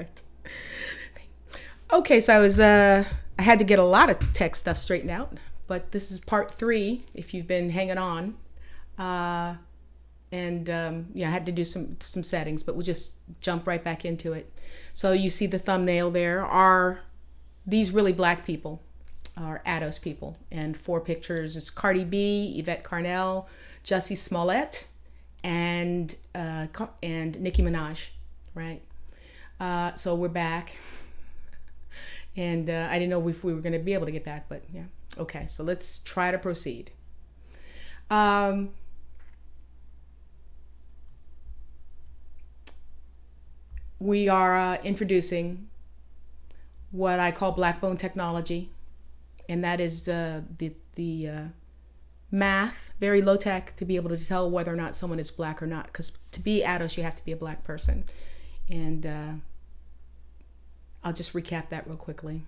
right. Okay, so I had to get a lot of tech stuff straightened out, but this is part 3. If you've been hanging on, I had to do some settings, but we'll just jump right back into it. So you see the thumbnail there. Are these really black people? Are ADOS people? And 4 pictures. It's Cardi B, Yvette Carnell, Jussie Smolett, and Nicki Minaj, right? So we're back. And I didn't know if we were going to be able to get back, but yeah. Okay, so let's try to proceed. We are introducing what I call black bone technology, and that is the math, very low tech, to be able to tell whether or not someone is black or not. Because to be ADOS, you have to be a black person, and I'll just recap that real quickly.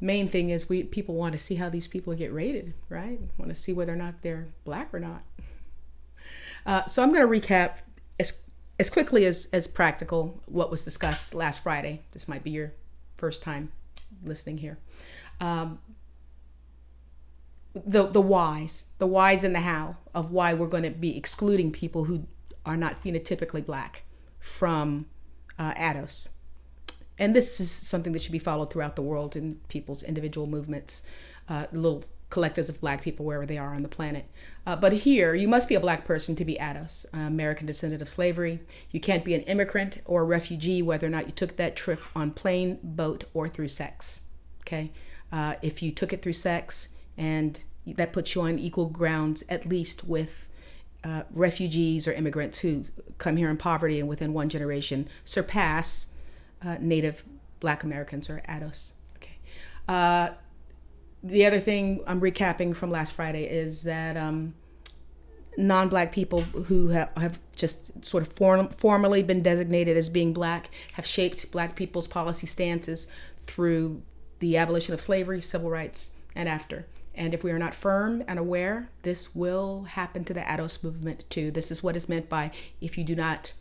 Main thing is people want to see how these people get rated, right? Want to see whether or not they're black or not. So I'm going to recap as quickly as practical what was discussed last Friday. This might be your first time listening here. The whys and the how of why we're going to be excluding people who are not phenotypically black from ADOS. And this is something that should be followed throughout the world in people's individual movements, little collectives of black people wherever they are on the planet. But here, you must be a black person to be ADOS, American descendant of slavery. You can't be an immigrant or a refugee, whether or not you took that trip on plane, boat, or through sex. Okay? If you took it through sex, and that puts you on equal grounds, at least with refugees or immigrants who come here in poverty and within one generation surpass Native Black Americans or ADOS. Okay. The other thing I'm recapping from last Friday is that non-black people who have just sort of formally been designated as being black have shaped black people's policy stances through the abolition of slavery, civil rights, and after. And if we are not firm and aware, this will happen to the ADOS movement too. This is what is meant by, if you do not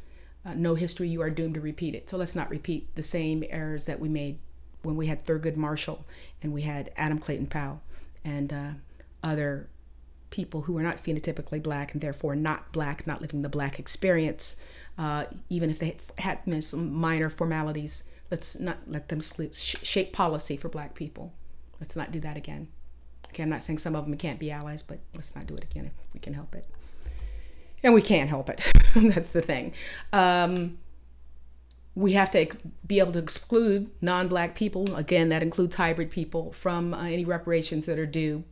know history, you are doomed to repeat it. So let's not repeat the same errors that we made when we had Thurgood Marshall and we had Adam Clayton Powell and other people who were not phenotypically black and therefore not black, not living the black experience, even if they had some minor formalities. Let's not let them shape policy for black people. Let's not do that again. Okay, I'm not saying some of them can't be allies, but let's not do it again if we can help it. And we can't help it. That's the thing. We have to be able to exclude non-black people. Again, that includes hybrid people from any reparations that are due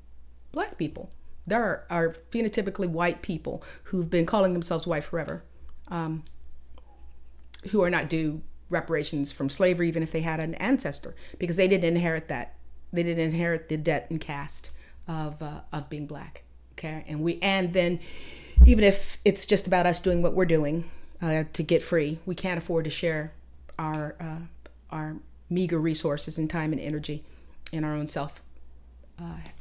black people. There are phenotypically white people who've been calling themselves white forever, who are not due reparations from slavery, even if they had an ancestor, because they didn't inherit that. They didn't inherit the debt and caste of being black. Okay, and then even if it's just about us doing what we're doing to get free, we can't afford to share our meager resources and time and energy in our own self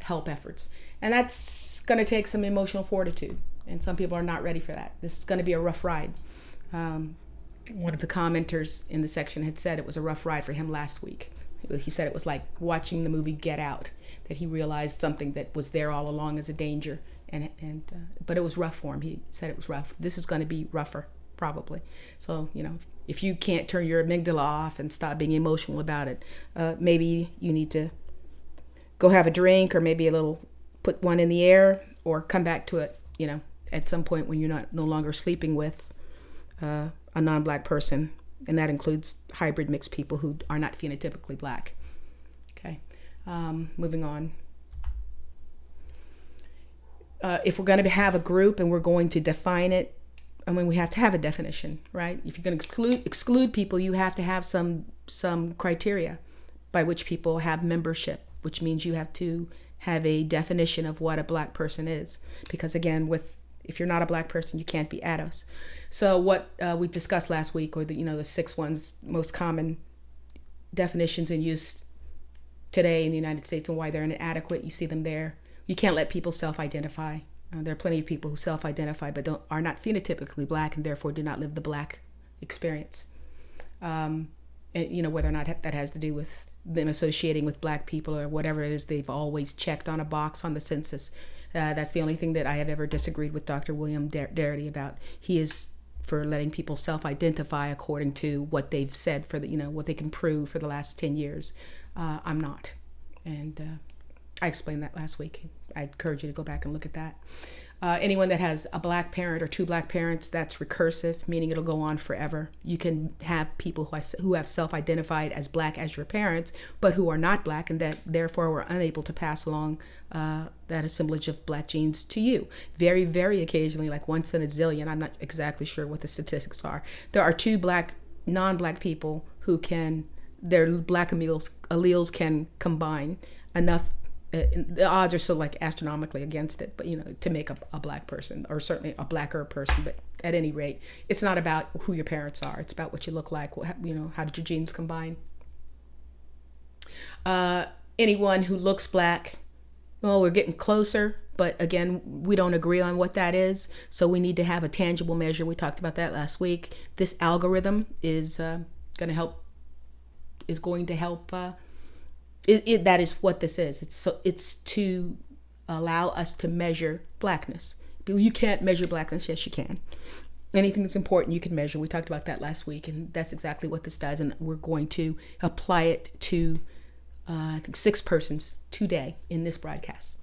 help efforts, and that's going to take some emotional fortitude. And some people are not ready for that. This is going to be a rough ride. One of the commenters in the section had said it was a rough ride for him last week. He said it was like watching the movie Get Out, that he realized something that was there all along as a danger, but it was rough for him. He said it was rough. This is going to be rougher, probably. So, if you can't turn your amygdala off and stop being emotional about it, maybe you need to go have a drink, or maybe put one in the air, or come back to it, at some point when you're no longer sleeping with a non-black person. And that includes hybrid mixed people who are not phenotypically black. Okay, moving on. If we're going to have a group and we're going to define it, we have to have a definition, right? If you're going to exclude people, you have to have some criteria by which people have membership, which means you have to have a definition of what a black person is. Because again, if you're not a black person, you can't be ADOS. So what we discussed last week, or the 6 most common definitions in use today in the United States and why they're inadequate, you see them there. You can't let people self-identify There are plenty of people who self-identify but are not phenotypically black and therefore do not live the black experience. And, whether or not that has to do with them associating with black people or whatever it is they've always checked on a box on the census. That's the only thing that I have ever disagreed with Dr. William Darity about. He is for letting people self-identify according to what they've said for what they can prove for the last 10 years. I'm not. And I explained that last week. I encourage you to go back and look at that. Anyone that has a black parent or two black parents, that's recursive, meaning it'll go on forever. You can have people who have self-identified as black as your parents, but who are not black and that therefore were unable to pass along that assemblage of black genes to you. Very, very occasionally, like once in a zillion, I'm not exactly sure what the statistics are. There are two non-black people who their black alleles can combine enough. The odds are so like astronomically against it, but to make a black person, or certainly a blacker person. But at any rate, it's not about who your parents are. It's about what you look like. How did your genes combine? Anyone who looks black, well, we're getting closer, but again, we don't agree on what that is. So we need to have a tangible measure. We talked about that last week. This algorithm is going to help. That is what this is. It's to allow us to measure blackness. You can't measure blackness. Yes, you can. Anything that's important, you can measure. We talked about that last week, and that's exactly what this does. And we're going to apply it to, I think, 6 persons today in this broadcast.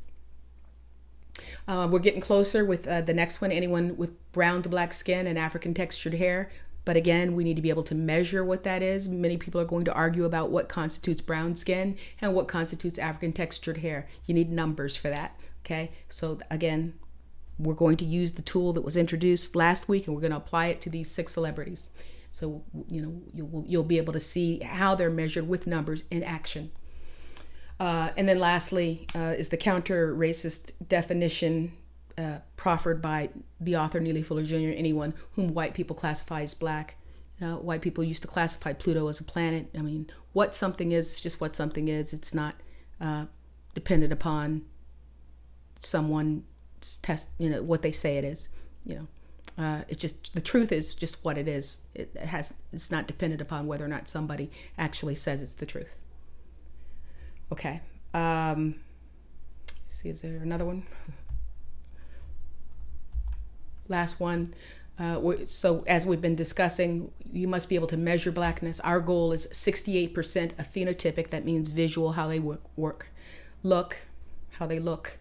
We're getting closer with the next one. Anyone with brown to black skin and African textured hair. But again, we need to be able to measure what that is. Many people are going to argue about what constitutes brown skin and what constitutes African textured hair. You need numbers for that, okay? So again, we're going to use the tool that was introduced last week and we're going to apply it to these 6 celebrities. So, you'll be able to see how they're measured with numbers in action. And then lastly is the counter-racist definition proffered by the author Neely Fuller Jr., anyone whom white people classify as black. White people used to classify Pluto as a planet. I mean, what something is just what something is. It's not dependent upon someone's test, what they say it is. It's just, the truth is just what it is. It's not dependent upon whether or not somebody actually says it's the truth. Okay. See, is there another one? Last one. So as we've been discussing, you must be able to measure blackness. Our goal is 68% of phenotypic. That means visual, how they how they look.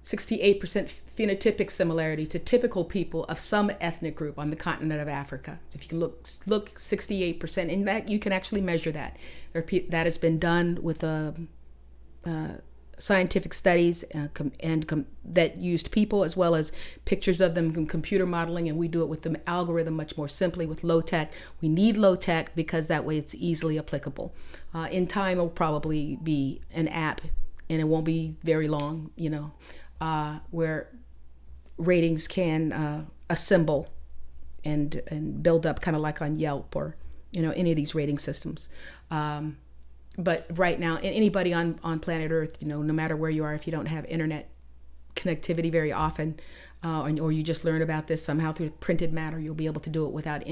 68% phenotypic similarity to typical people of some ethnic group on the continent of Africa. So if you can look 68%, and that you can actually measure that. That has been done with scientific studies that used people as well as pictures of them in computer modeling, and we do it with the algorithm much more simply with low tech. We need low tech because that way it's easily applicable. In time, it'll probably be an app, and it won't be very long, where ratings can assemble and build up, kind of like on Yelp or any of these rating systems. But right now, anybody on planet Earth, no matter where you are, if you don't have internet connectivity very often, or you just learn about this somehow through printed matter, you'll be able to do it without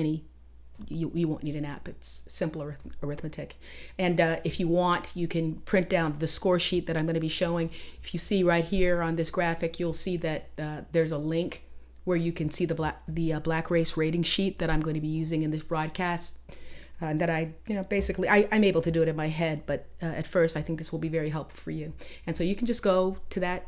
you won't need an app. It's simple arithmetic. And if you want, you can print down the score sheet that I'm going to be showing. If you see right here on this graphic, you'll see that there's a link where you can see the black race rating sheet that I'm going to be using in this broadcast. And that basically, I'm able to do it in my head, but at first I think this will be very helpful for you. And so you can just go to that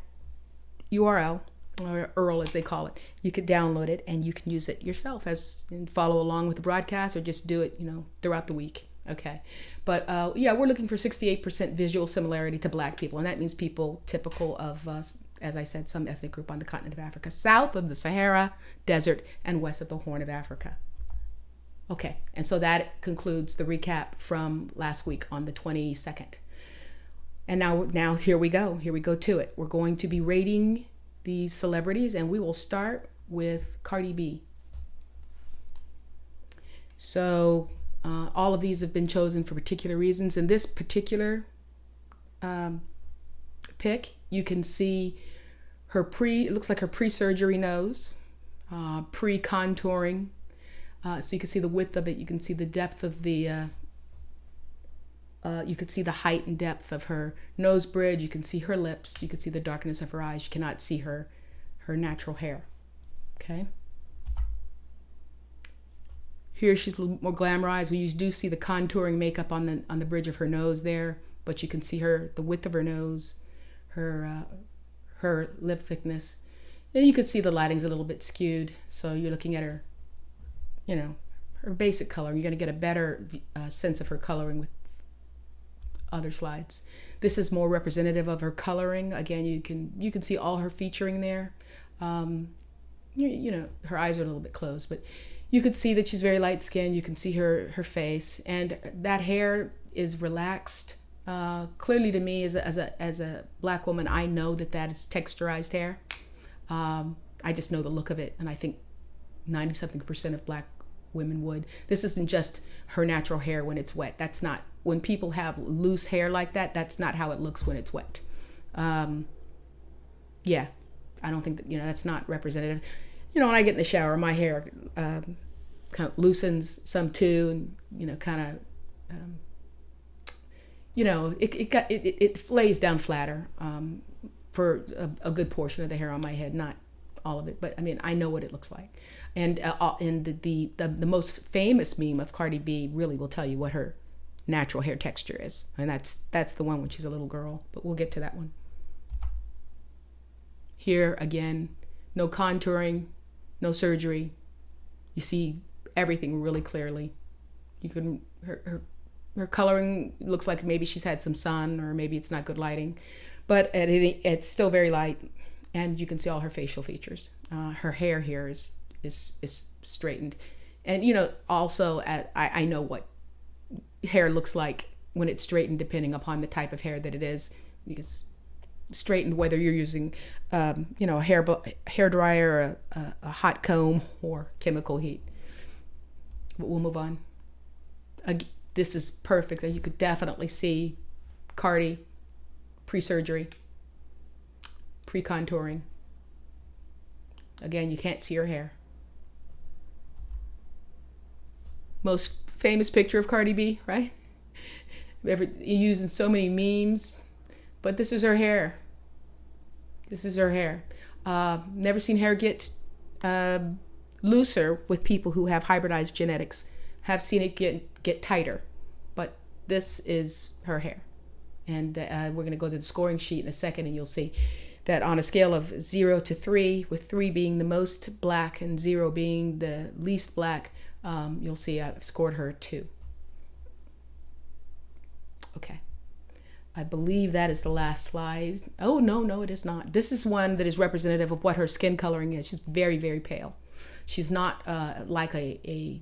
URL, or URL as they call it. You could download it and you can use it yourself and follow along with the broadcast, or just do it, throughout the week. Okay. But we're looking for 68% visual similarity to black people. And that means people typical of, as I said, some ethnic group on the continent of Africa, south of the Sahara Desert and west of the Horn of Africa. Okay, and so that concludes the recap from last week on the 22nd. And now here we go to it. We're going to be rating these celebrities, and we will start with Cardi B. So all of these have been chosen for particular reasons. In this particular pick, you can see it looks like her pre-surgery nose, pre-contouring. So you can see the width of it. You can see the depth of the, you can see the height and depth of her nose bridge. You can see her lips. You can see the darkness of her eyes. You cannot see her natural hair. Okay. Here she's a little more glamorized. We do see the contouring makeup on the bridge of her nose there, but you can see the width of her nose, her lip thickness. And you can see the lighting's a little bit skewed. So you're looking at her, her basic color. You're going to get a better sense of her coloring with other slides. This is more representative of her coloring. Again, you can see all her featuring there. Her eyes are a little bit closed, but you could see that she's very light skinned. You can see her face, and that hair is relaxed. Clearly to me, as a black woman, I know that is texturized hair. I just know the look of it, and I think 90-something% of black women would. This isn't just her natural hair when it's wet. That's not, when people have loose hair like that, that's not how it looks when it's wet. Yeah, I don't think that, that's not representative. When I get in the shower, my hair kind of loosens some too, and kind of, it flays down flatter for a good portion of the hair on my head, not all of it, but I mean, I know what it looks like. And the most famous meme of Cardi B really will tell you what her natural hair texture is, and that's the one when she's a little girl. But we'll get to that one. Here again, no contouring, no surgery. You see everything really clearly. You can her coloring looks like maybe she's had some sun, or maybe it's not good lighting, but it's still very light, and you can see all her facial features. Her hair here is straightened, and also I know what hair looks like when it's straightened, depending upon the type of hair that it is. Because straightened, whether you're using a hair dryer, a hot comb, or chemical heat. But we'll move on. This is perfect. You could definitely see Cardi pre-surgery, pre-contouring. Again, you can't see her hair. Most famous picture of Cardi B, right? Used in so many memes. But this is her hair. This is her hair. Never seen hair get looser with people who have hybridized genetics. Have seen it get tighter. But this is her hair. And we're going to go to the scoring sheet in a second, and you'll see that on a scale of 0 to 3, with 3 being the most black and 0 being the least black, you'll see I've scored her 2. Okay. I believe that is the last slide. Oh, no, it is not. This is one that is representative of what her skin coloring is. She's very, very pale. She's not like a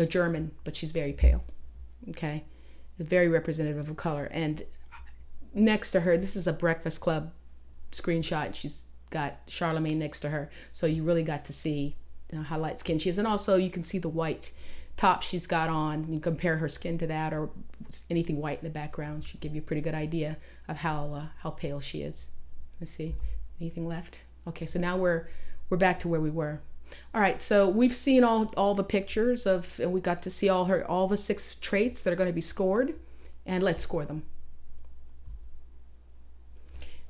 German, but she's very pale. Okay. Very representative of color. And next to her, this is a Breakfast Club screenshot. She's got Charlemagne next to her. So you really got to see how light skinned she is. And also you can see the white top she's got on. You compare her skin to that, or anything white in the background should give you a pretty good idea of how pale she is. Let's see, anything left? Okay, so now we're back to where we were. All right, so we've seen all the pictures and we got to see all the 6 traits that are going to be scored, and let's score them.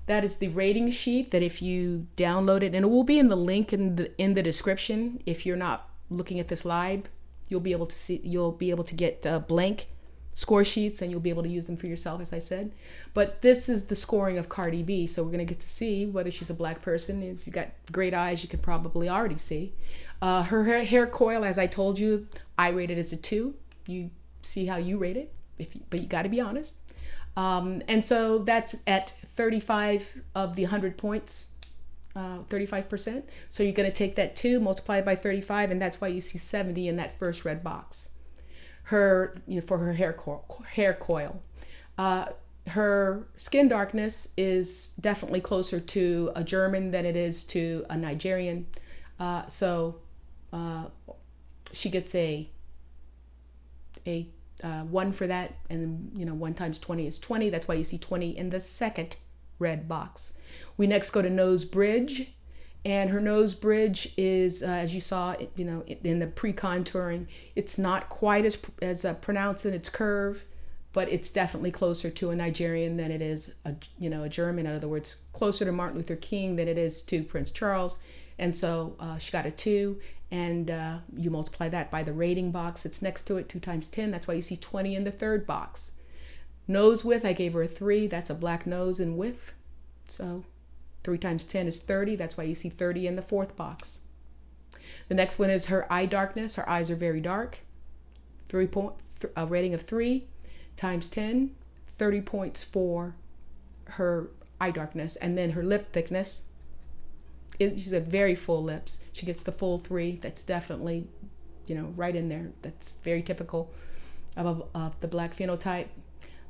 That is the rating sheet that if you download it, and it will be in the link in the description. If you're not looking at this live, you'll be able to get blank score sheets, and you'll be able to use them for yourself, as I said. But this is the scoring of Cardi B, so we're going to get to see whether she's a black person. If you got great eyes, you can probably already see. Her hair coil, as I told you, I rated as a 2. You see how you rate it, but you got to be honest. And so that's at 35 of the 100 points, 35%. So you're going to take that 2, multiply it by 35, and that's why you see 70 in that first red box. For her hair coil. Her skin darkness is definitely closer to a German than it is to a Nigerian. So she gets a 1 for that, and 1 times 20 is 20. That's why you see 20 in the second red box. We next go to nose bridge. And her nose bridge is, as you saw, in the pre-contouring, it's not quite as pronounced in its curve, but it's definitely closer to a Nigerian than it is a German. In other words, closer to Martin Luther King than it is to Prince Charles. And so she got a 2, and you multiply that by the rating box that's next to it, 2 times 10. That's why you see 20 in the third box. Nose width, I gave her a 3. That's a black nose in width. So 3 times 10 is 30. That's why you see 30 in the fourth box. The next one is her eye darkness. Her eyes are very dark. A rating of 3 times 10, 30 points for her eye darkness. And then her lip thickness. She's got very full lips. She gets the full 3. That's definitely, right in there. That's very typical of the black phenotype.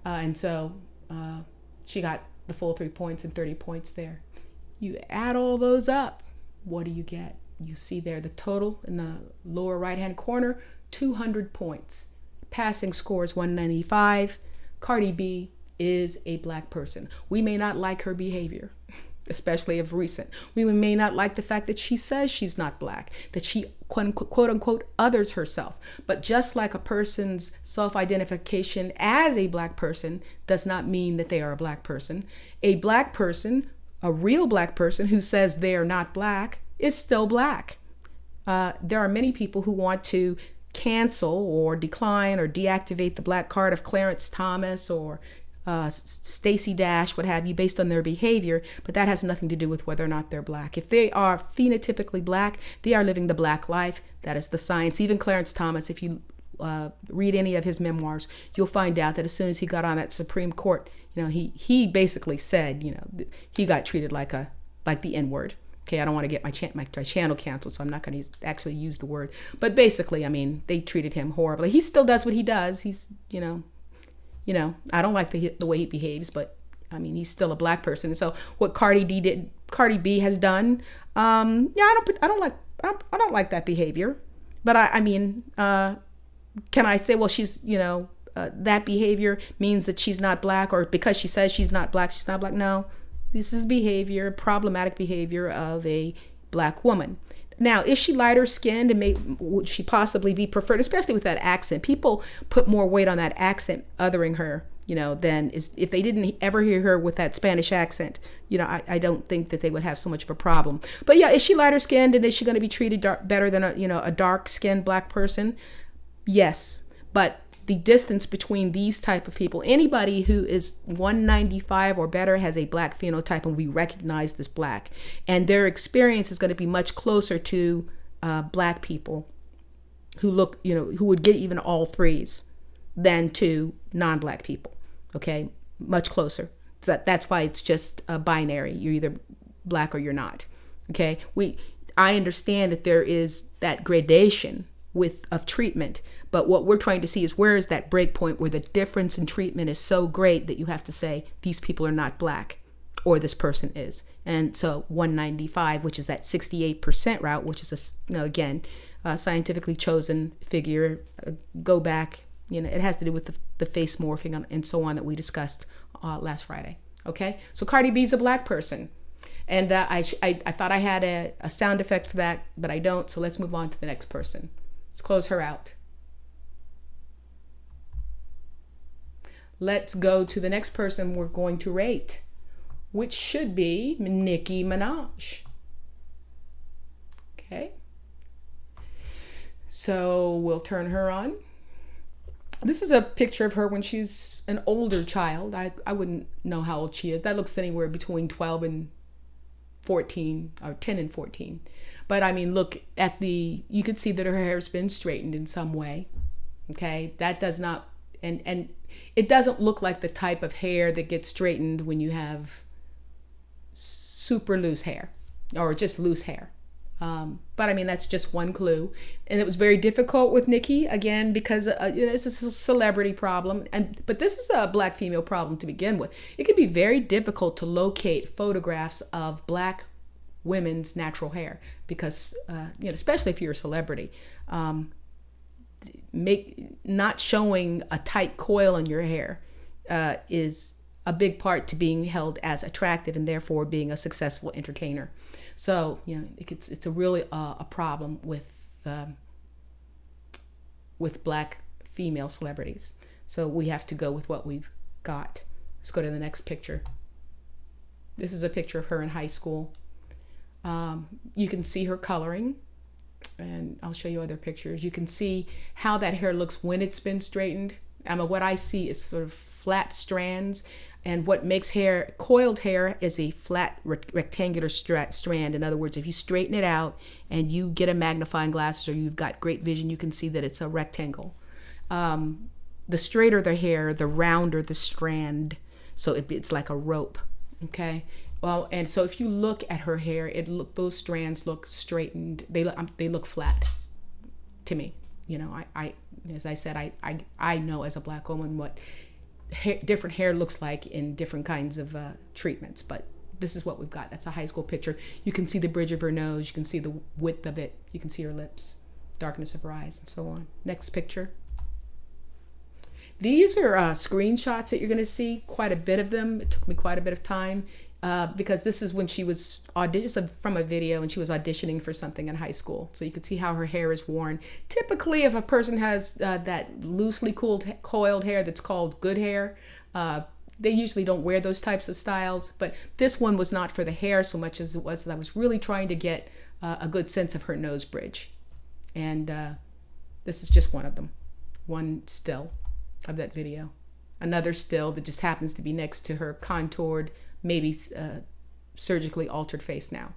And so she got the full 3 points and 30 points there. You add all those up, what do you get? You see there the total in the lower right-hand corner, 200 points. Passing score is 195. Cardi B is a black person. We may not like her behavior, especially of recent. We may not like the fact that she says she's not black, that she quote unquote others herself. But just like a person's self-identification as a black person does not mean that they are a black person, a black person, a real black person who says they are not black is still black. There are many people who want to cancel or decline or deactivate the black card of Clarence Thomas or Stacey Dash, what have you, based on their behavior, but that has nothing to do with whether or not they're black. If they are phenotypically black, they are living the black life. That is the science. Even Clarence Thomas, if you read any of his memoirs, you'll find out that as soon as he got on that Supreme Court, he basically said, he got treated like the N-word. Okay, I don't want to get my channel canceled, so I'm not going to actually use the word. But basically, they treated him horribly. He still does what he does. He's, I don't like the way he behaves, but he's still a black person. And so what Cardi B has done, I don't like that behavior. But can I say, well, she's, that behavior means that she's not black, or because she says she's not black, she's not black? No, this is problematic behavior of a black woman. Now, is she lighter skinned and would she possibly be preferred, especially with that accent? People put more weight on that accent othering her, than if they didn't ever hear her with that Spanish accent. I don't think that they would have so much of a problem. But yeah, is she lighter skinned and is she going to be treated better than a dark skinned black person? Yes, but the distance between these type of people, anybody who is 195 or better has a black phenotype, and we recognize this black, and their experience is going to be much closer to black people who would get even all 3s than to non-black people. Okay, much closer. So that's why it's just a binary. You're either black or you're not. Okay, I understand that there is that gradation of treatment, but what we're trying to see is where is that break point where the difference in treatment is so great that you have to say these people are not black or this person is. And so 195, which is that 68% route, which is a scientifically chosen figure, go back, it has to do with the face morphing and so on that we discussed last Friday. Okay, so Cardi B's a black person. And I thought I had a sound effect for that, but I don't. So let's move on to the next person. Let's close her out. Let's go to the next person we're going to rate, which should be Nicki Minaj. Okay. So we'll turn her on. This is a picture of her when she's an older child. I wouldn't know how old she is. That looks anywhere between 12 and 14 or 10 and 14. But look at you could see that her hair's been straightened in some way. Okay. That does not, and it doesn't look like the type of hair that gets straightened when you have super loose hair or just loose hair. But that's just one clue. And it was very difficult with Nicki, again, because it's a celebrity problem. But this is a black female problem to begin with. It can be very difficult to locate photographs of black women's natural hair because, especially if you're a celebrity, not showing a tight coil in your hair is a big part to being held as attractive and therefore being a successful entertainer. So, you know, it's a really a problem with black female celebrities. So we have to go with what we've got. Let's go to the next picture. This is a picture of her in high school. You can see her coloring, and I'll show you other pictures. You can see how that hair looks when it's been straightened. What I see is sort of flat strands, and what makes hair, coiled hair, is a flat rectangular strand. In other words, if you straighten it out and you get a magnifying glass or you've got great vision, you can see that it's a rectangle. The straighter the hair, the rounder the strand, so it's like a rope. Okay. Well, and so if you look at her hair, those strands look straightened. They look flat to me. You know, I as I said, I know as a black woman what different hair looks like in different kinds of treatments. But this is what we've got. That's a high school picture. You can see the bridge of her nose. You can see the width of it. You can see her lips, darkness of her eyes, and so on. Next picture. These are screenshots that you're going to see, quite a bit of them. It took me quite a bit of time because this is when she was from a video and she was auditioning for something in high school. So you could see how her hair is worn. Typically, if a person has that loosely coiled hair that's called good hair, they usually don't wear those types of styles. But this one was not for the hair so much as it was that I was really trying to get a good sense of her nose bridge. And this is just one of them, one still of that video. Another still that just happens to be next to her contoured, maybe surgically altered face now.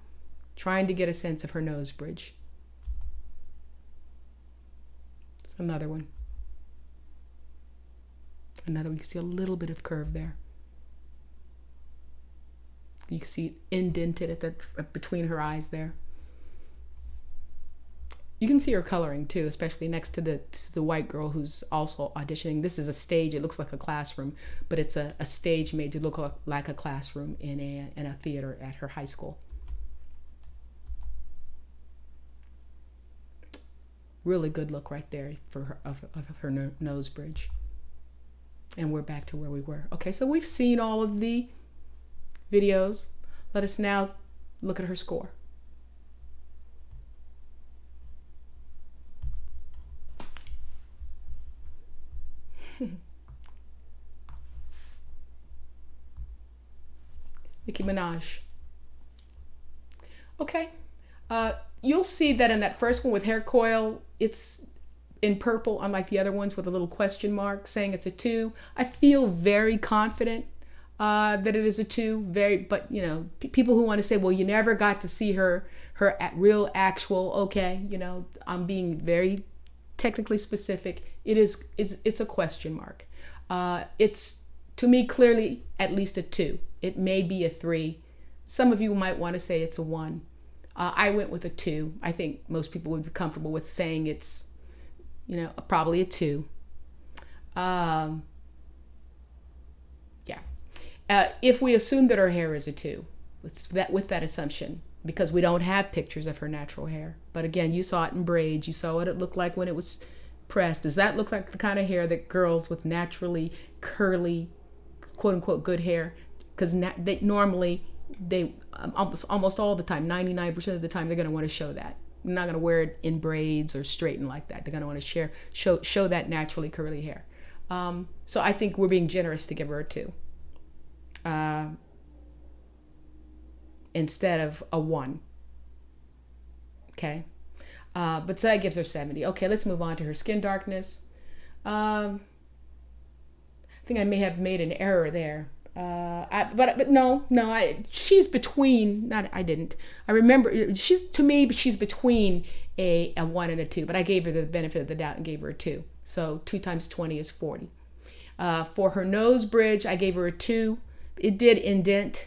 Trying to get a sense of her nose bridge. It's another one. Another one, you can see a little bit of curve there. You can see it indented at between her eyes there. You can see her coloring too, especially next to the white girl who's also auditioning. This is a stage. It looks like a classroom, but it's a stage made to look like a classroom in a theater at her high school. Really good look right there for her of her nose bridge. And we're back to where we were. Okay, so we've seen all of the videos. Let us now look at her score. Nicki Minaj. Okay. You'll see that in that first one with hair coil, it's in purple, unlike the other ones with a little question mark saying it's a 2. I feel very confident that it is a 2. But you know, people who want to say, well, you never got to see her real actual. Okay, you know, I'm being very technically specific. It's a question mark. It's, to me, clearly at least a 2. It may be a 3. Some of you might want to say it's a 1. I went with a 2. I think most people would be comfortable with saying it's, you know, probably a 2. Yeah. If we assume that her hair is a 2, with that assumption, because we don't have pictures of her natural hair. But again, you saw it in braids. You saw what it looked like when it was pressed. Does that look like the kind of hair that girls with naturally curly, quote unquote, good hair? Because they normally, almost all the time, 99% of the time, they're going to want to show that. They're not going to wear it in braids or straighten like that. They're going to want to show that naturally curly hair. So I think we're being generous to give her a 2. Instead of a 1. Okay. But so that gives her 70. Okay, let's move on to her skin darkness. I think I may have made an error there. But no, she's between, I didn't. I remember, she's between a 1 and a 2, but I gave her the benefit of the doubt and gave her a 2. So 2 times 20 is 40. For her nose bridge, I gave her a 2. It did indent.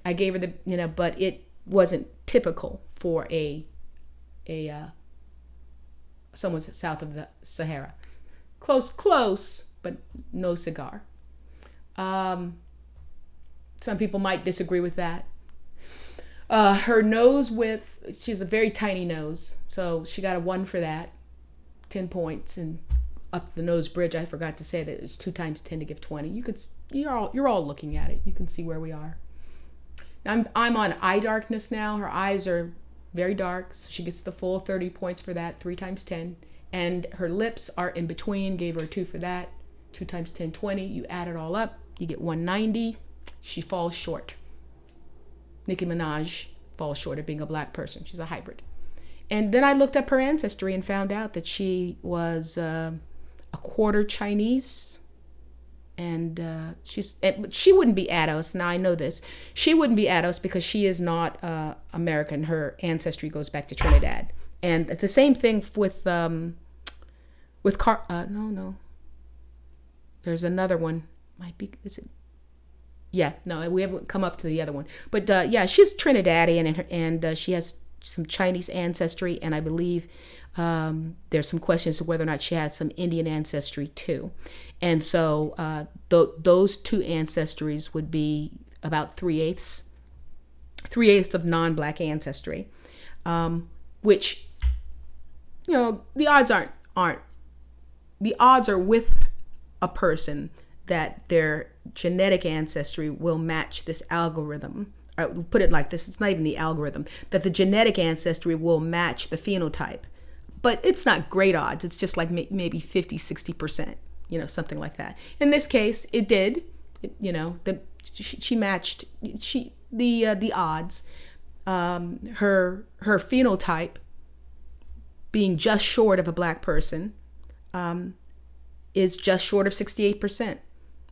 I gave her but it wasn't typical for someone south of the Sahara. Close, but no cigar. Some people might disagree with that. Her nose width, she has a very tiny nose, so she got a 1 for that, 10 points. And up the nose bridge. I forgot to say that it was 2 times 10 to give 20. You're all looking at it. You can see where we are. Now I'm on eye darkness now. Her eyes are very dark, so she gets the full 30 points for that, 3 times 10. And her lips are in between, gave her a 2 for that, 2 times 10, 20. You add it all up, you get 190. She falls short. Nicki Minaj falls short of being a black person. She's a hybrid. And then I looked up her ancestry and found out that she was a quarter Chinese. And she wouldn't be ADOS. Now I know this. She wouldn't be ADOS because she is not American. Her ancestry goes back to Trinidad. And the same thing with no. There's another one. Might be, is it? Yeah, no, we haven't come up to the other one. But yeah, she's Trinidadian and she has some Chinese ancestry, and I believe there's some questions of whether or not she has some Indian ancestry too. And so those 2 ancestries would be about 3/8 of non-black ancestry, which, you know, the odds are with a person that their genetic ancestry will match this algorithm. Put it like this, it's not even the algorithm, that the genetic ancestry will match the phenotype. But it's not great odds. It's just like maybe 50, 60%, you know, something like that. In this case, it did, you know, she matched the odds. Her phenotype being just short of a black person is just short of 68%,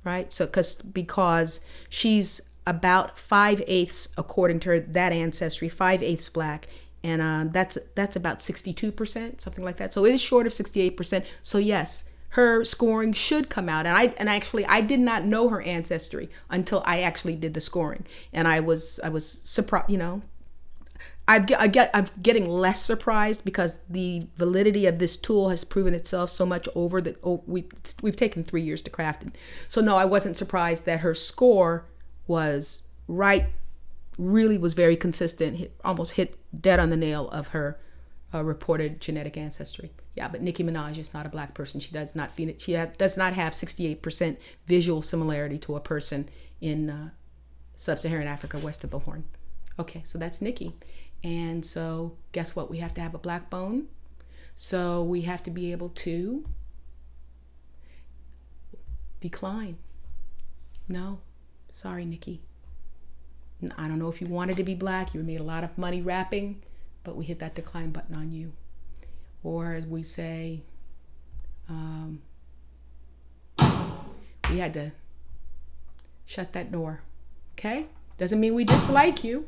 right? So because she's about 5/8 according to that ancestry, 5/8 black, and that's about 62%, something like that. So it is short of 68%. So yes, her scoring should come out. And actually I did not know her ancestry until I actually did the scoring, and I was surprised. You know, I'm getting less surprised because the validity of this tool has proven itself so much over that. We've taken 3 years to craft it. So no, I wasn't surprised that her score was right, really was very consistent, almost hit dead on the nail of her reported genetic ancestry. Yeah, but Nicki Minaj is not a black person. She does not have 68% visual similarity to a person in sub-Saharan Africa west of the Horn. Okay, so that's Nicki. And so guess what? We have to have a black bone. So we have to be able to decline. No. Sorry, Nicki. I don't know if you wanted to be black. You made a lot of money rapping, but we hit that decline button on you. Or as we say, we had to shut that door. Okay? Doesn't mean we dislike you.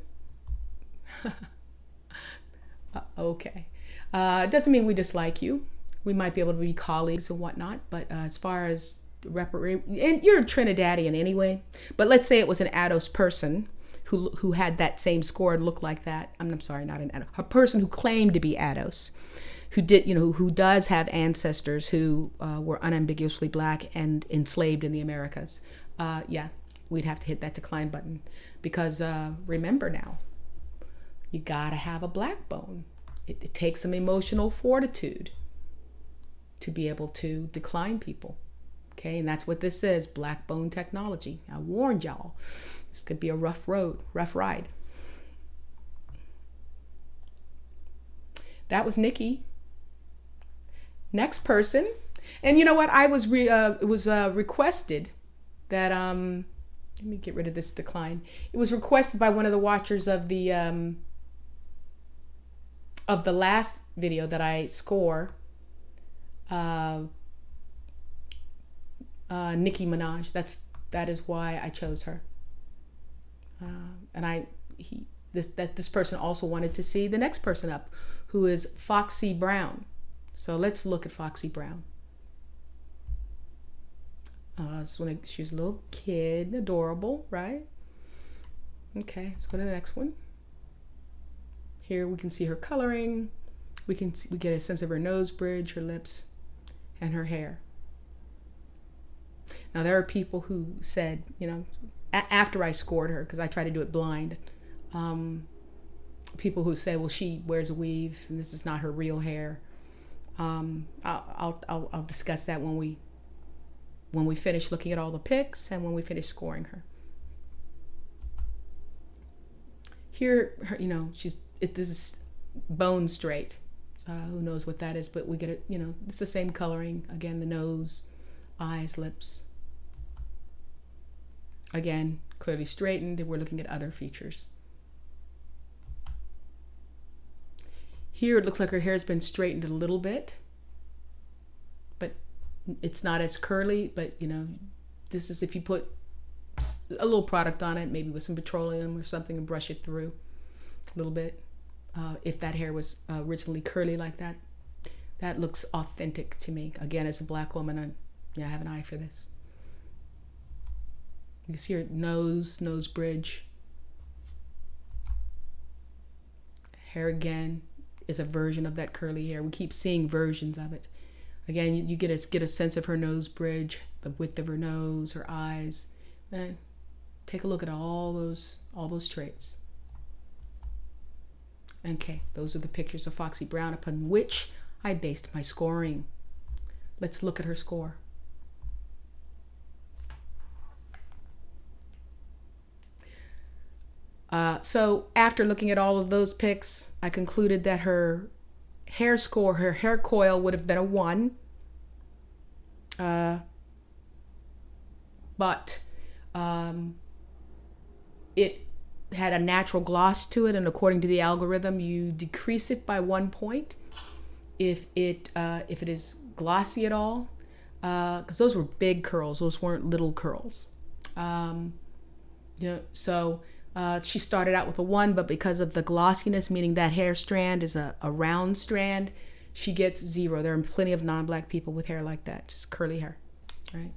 Okay. Doesn't mean we dislike you. We might be able to be colleagues and whatnot, but as far as and you're a Trinidadian anyway, but let's say it was an ADOS person who had that same score and looked like that. I'm sorry, not an ADOS. A person who claimed to be ADOS, who does have ancestors who were unambiguously black and enslaved in the Americas. Yeah, we'd have to hit that decline button because remember now, you gotta have a black bone. It takes some emotional fortitude to be able to decline people. Okay, and that's what this is, black bone technology. I warned y'all, this could be a rough ride. That was Nicki. Next person, and you know what? It was requested that let me get rid of this decline. It was requested by one of the watchers of the last video that I score. Nicki Minaj. That is why I chose her. And this person also wanted to see the next person up, who is Foxy Brown. So let's look at Foxy Brown. She was a little kid, adorable, right? Okay, let's go to the next one. Here we can see her coloring. We get a sense of her nose bridge, her lips, and her hair. Now there are people who said, after I scored her, because I try to do it blind, people who say, well, she wears a weave and this is not her real hair. I'll discuss that when we finish looking at all the pics and when we finish scoring her. Here, this is bone straight. Who knows what that is, but we get it, it's the same coloring. Again, the nose, eyes, lips. Again, clearly straightened, and we're looking at other features. Here it looks like her hair's been straightened a little bit, but it's not as curly, but this is if you put a little product on it, maybe with some petroleum or something, and brush it through a little bit. If that hair was originally curly like that, that looks authentic to me. Again, as a black woman, I have an eye for this. You can see her nose bridge. Hair again is a version of that curly hair. We keep seeing versions of it. Again, you get a sense of her nose bridge, the width of her nose, her eyes. And take a look at all those traits. Okay, those are the pictures of Foxy Brown upon which I based my scoring. Let's look at her score. So after looking at all of those pics, I concluded that her hair score, her hair coil would have been a 1. But it had a natural gloss to it, and according to the algorithm, you decrease it by 1 point if it is glossy at all, because those were big curls, those weren't little curls. So she started out with a 1, but because of the glossiness, meaning that hair strand is a round strand, she gets 0. There are plenty of non-black people with hair like that, just curly hair, right?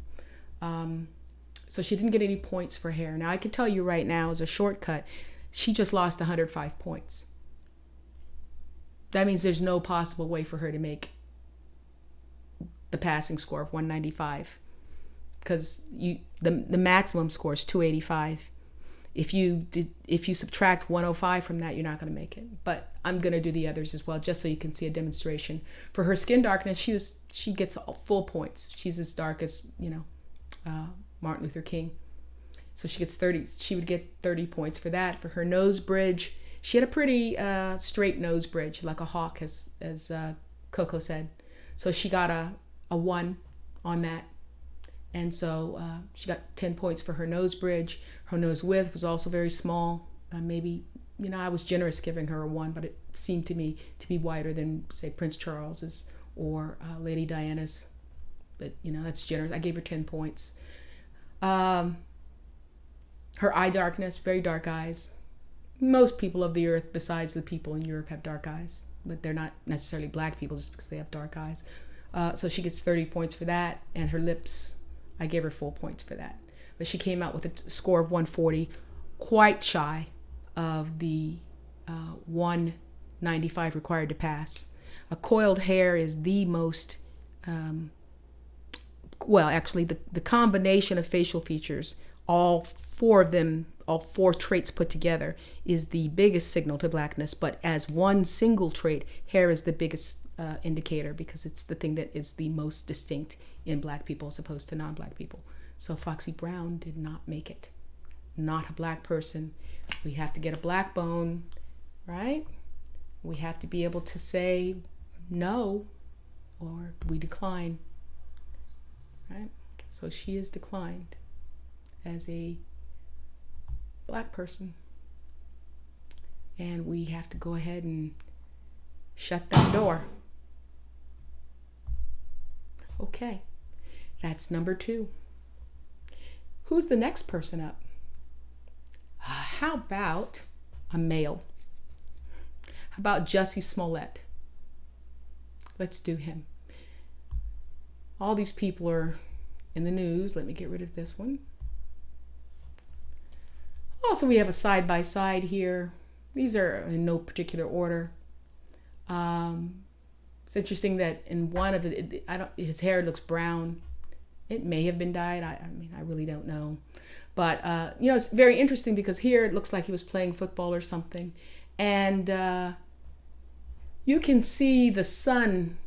So she didn't get any points for hair. Now I can tell you right now, as a shortcut, she just lost 105 points. That means there's no possible way for her to make the passing score of 195, because the maximum score is 285. If you subtract 105 from that, you're not going to make it. But I'm going to do the others as well, just so you can see a demonstration. For her skin darkness, she gets full points. She's as dark as Martin Luther King, so she gets 30. She would get 30 points for that. For her nose bridge, she had a pretty straight nose bridge, like a hawk, as Coco said. So she got a 1 on that. And so she got 10 points for her nose bridge. Her nose width was also very small. Maybe, I was generous giving her a 1, but it seemed to me to be wider than, say, Prince Charles's or Lady Diana's. But, that's generous. I gave her 10 points. Her eye darkness, very dark eyes. Most people of the earth, besides the people in Europe, have dark eyes, but they're not necessarily black people just because they have dark eyes. So she gets 30 points for that. And her lips, I gave her full points for that. But she came out with a score of 140, quite shy of the 195 required to pass. A coiled hair is the most, actually the combination of facial features, all 4 of them, all 4 traits put together, is the biggest signal to blackness. But as one single trait, hair is the biggest indicator, because it's the thing that is the most distinct in black people as opposed to non-black people. So Foxy Brown did not make it. Not a black person. We have to get a black bone, right? We have to be able to say no, or we decline, right? So she is declined as a black person. And we have to go ahead and shut that door. Okay, that's number 2. Who's the next person up? How about a male? How about Jussie Smolett? Let's do him. All these people are in the news. Let me get rid of this one. Also, we have a side-by-side here. These are in no particular order. It's interesting that in one of it, his hair looks brown. It may have been dyed. I really don't know. But, it's very interesting because here it looks like he was playing football or something. And you can see the sun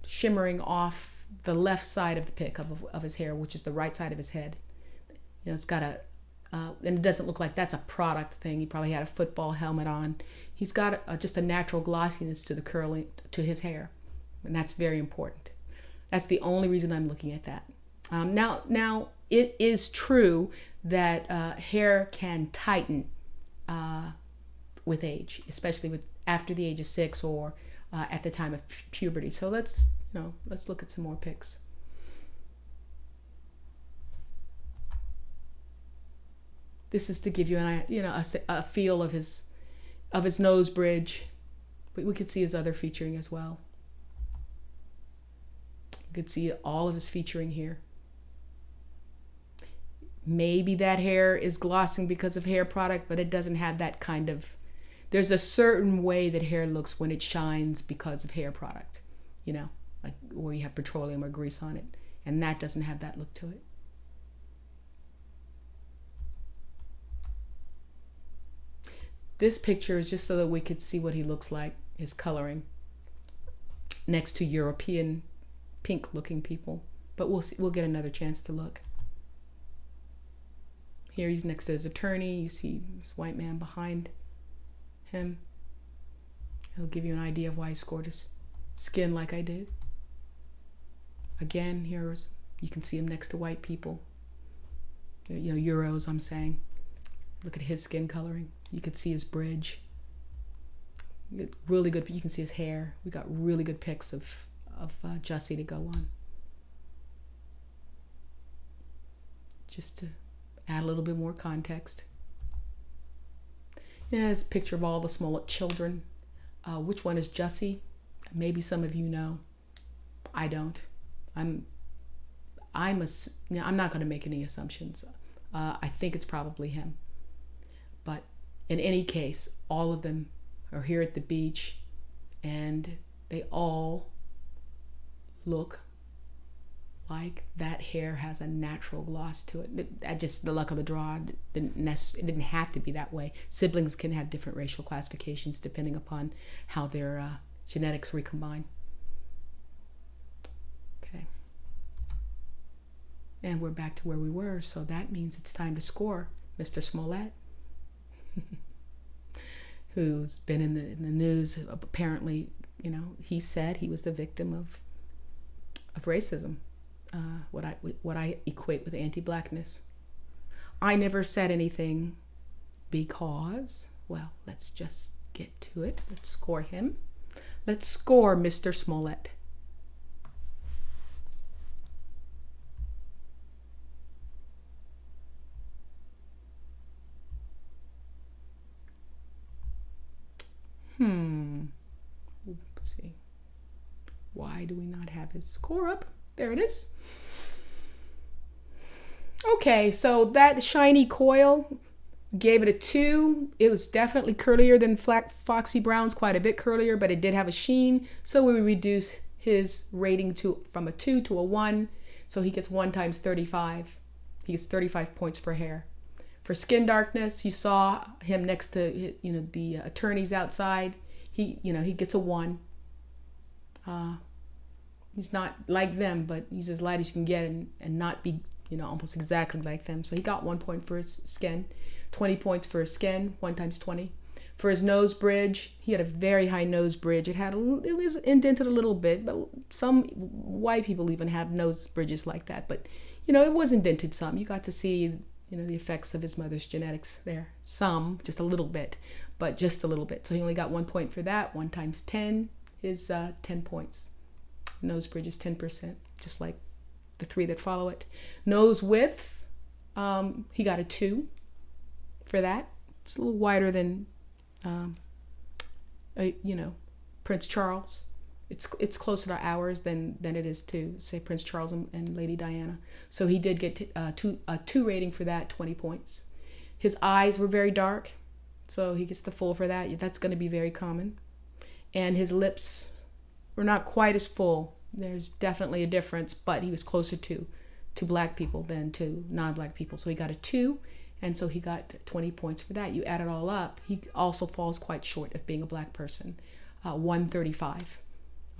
shimmering off the left side of the pic of his hair, which is the right side of his head. You know, it's got a, and it doesn't look like that's a product thing. He probably had a football helmet on. He's got just a natural glossiness to the curling, to his hair. And that's very important. That's the only reason I'm looking at that. Now it is true that hair can tighten with age, especially with after the age of 6 or at the time of puberty. So let's look at some more pics. This is to give you a feel of his nose bridge. But we could see his other featuring as well. You could see all of his featuring here. Maybe that hair is glossing because of hair product, but it doesn't have that kind of, there's a certain way that hair looks when it shines because of hair product, you know, like where you have petroleum or grease on it. And that doesn't have that look to it. This picture is just so that we could see what he looks like, his coloring, next to European pink looking people. But we'll get another chance to look. Here he's next to his attorney. You see this white man behind him. It'll give you an idea of why he scored his skin like I did. Again, here's, you can see him next to white people. You know, Euros, I'm saying. Look at his skin coloring. You could see his bridge. Really good, you can see his hair. We got really good pics of Jussie to go on. Just to add a little bit more context. Yeah, it's a picture of all the Smollett children. Which one is Jussie? Maybe some of you know. I don't. I'm not going to make any assumptions. I think it's probably him. But in any case, all of them are here at the beach, and they all look like that hair has a natural gloss to it. Just the luck of the draw. It didn't have to be that way. Siblings can have different racial classifications depending upon how their genetics recombine. Okay. And we're back to where we were, so that means it's time to score Mr. Smollett, who's been in the news. Apparently, you know, he said he was the victim of racism. What I equate with anti-blackness. I never said anything because, well, let's just get to it. Let's score him. Let's score Mr. Smollett. Let's see. Why do we not have his score up? There it is. Okay, so that shiny coil, gave it a 2. It was definitely curlier than Foxy Brown's, quite a bit curlier, but it did have a sheen. So we reduce his rating from a 2 to a 1. So he gets 1 times 35. He gets 35 points for hair. For skin darkness, you saw him next to, you know, the attorneys outside. He gets a 1. He's not like them, but he's as light as you can get and not be, you know, almost exactly like them. So he got 1 point for his skin, 20 points for his skin, 1 times 20. For his nose bridge, he had a very high nose bridge. It was indented a little bit, but some white people even have nose bridges like that. But, you know, it was indented some. You got to see, you know, the effects of his mother's genetics there. Some, just a little bit, but just a little bit. So he only got 1 point for that. 1 times 10 is 10 points. Nose bridge is 10%, just like the 3 that follow it. Nose width, he got a 2 for that. It's a little wider than, you know, Prince Charles. It's closer to ours than it is to, say, Prince Charles and Lady Diana. So he did get a 2 rating for that, 20 points. His eyes were very dark, so he gets the full for that. That's going to be very common. And his lips were not quite as full. There's definitely a difference, but he was closer to black people than to non-black people. So he got a 2, and so he got 20 points for that. You add it all up, he also falls quite short of being a black person. 135,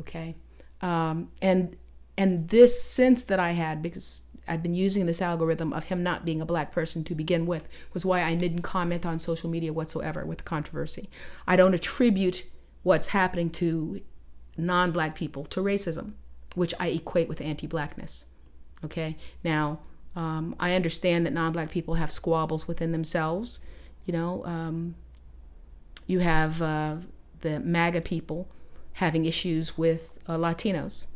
okay? And this sense that I had, because I've been using this algorithm of him not being a black person to begin with, was why I didn't comment on social media whatsoever with the controversy. I don't attribute what's happening to non-black people to racism, which I equate with anti-blackness. Okay, now I understand that non-black people have squabbles within themselves. You know, you have the MAGA people having issues with Latinos.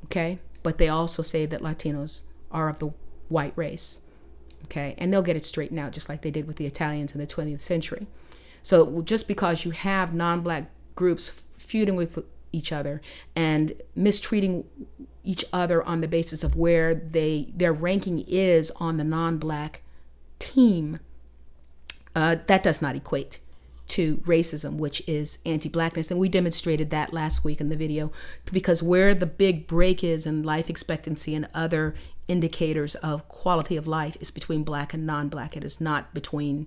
Okay, but they also say that Latinos are of the white race. Okay, and they'll get it straightened out just like they did with the Italians in the 20th century. So just because you have non-black groups feuding with each other and mistreating each other on the basis of where their ranking is on the non-black team, that does not equate to racism, which is anti-blackness. And we demonstrated that last week in the video, because where the big break is in life expectancy and other indicators of quality of life is between black and non-black. It is not between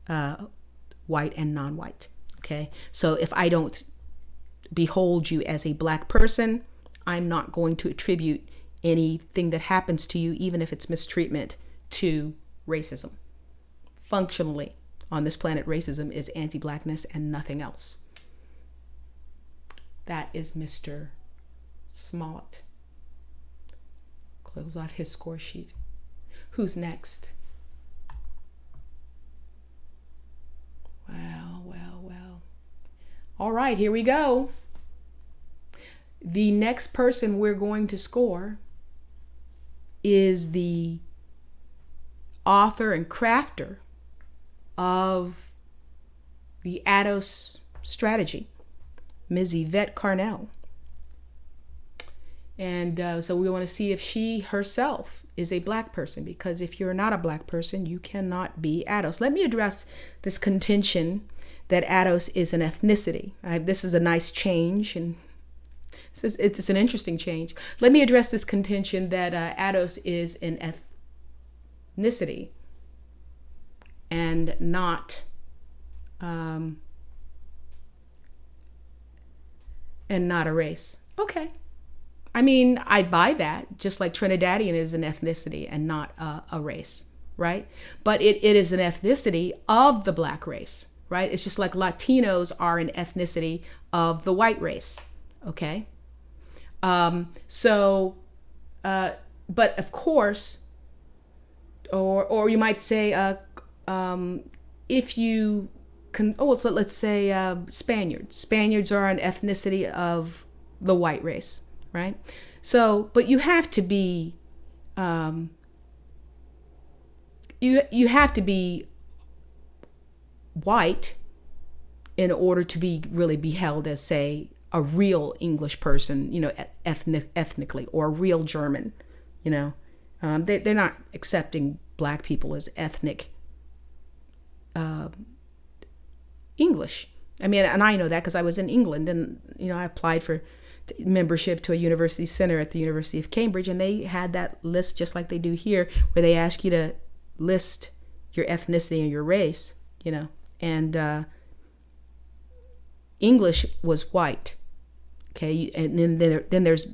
white and non-white. Okay, so if I don't behold you as a black person, I'm not going to attribute anything that happens to you, even if it's mistreatment, to racism. Functionally, on this planet, racism is anti-blackness and nothing else. That is Mr. Smollett. Close off his score sheet. Who's next? Well, well, well. All right, here we go. The next person we're going to score is the author and crafter of the ADOS strategy, Ms. Yvette Carnell. And so we want to see if she herself is a black person, because if you're not a black person, you cannot be ADOS. Let me address this contention that ADOS is an ethnicity. This is a nice change, and it's an interesting change. Let me address this contention that ADOS is an ethnicity and not a race. Okay. I mean, I buy that, just like Trinidadian is an ethnicity and not a race, right? But it is an ethnicity of the black race, right? It's just like Latinos are an ethnicity of the white race, okay? But of course, or you might say, if you can, so let's say Spaniards. Spaniards are an ethnicity of the white race, right? So, but you have to be, you have to be white in order to be really be held as, say, a real English person, you know, ethnically, or a real German, you know. They're not accepting black people as ethnic English. I mean, and I know that because I was in England, and, you know, I applied for membership to a university center at the University of Cambridge, and they had that list just like they do here, where they ask you to list your ethnicity and your race, you know, and English was white, okay, and then there's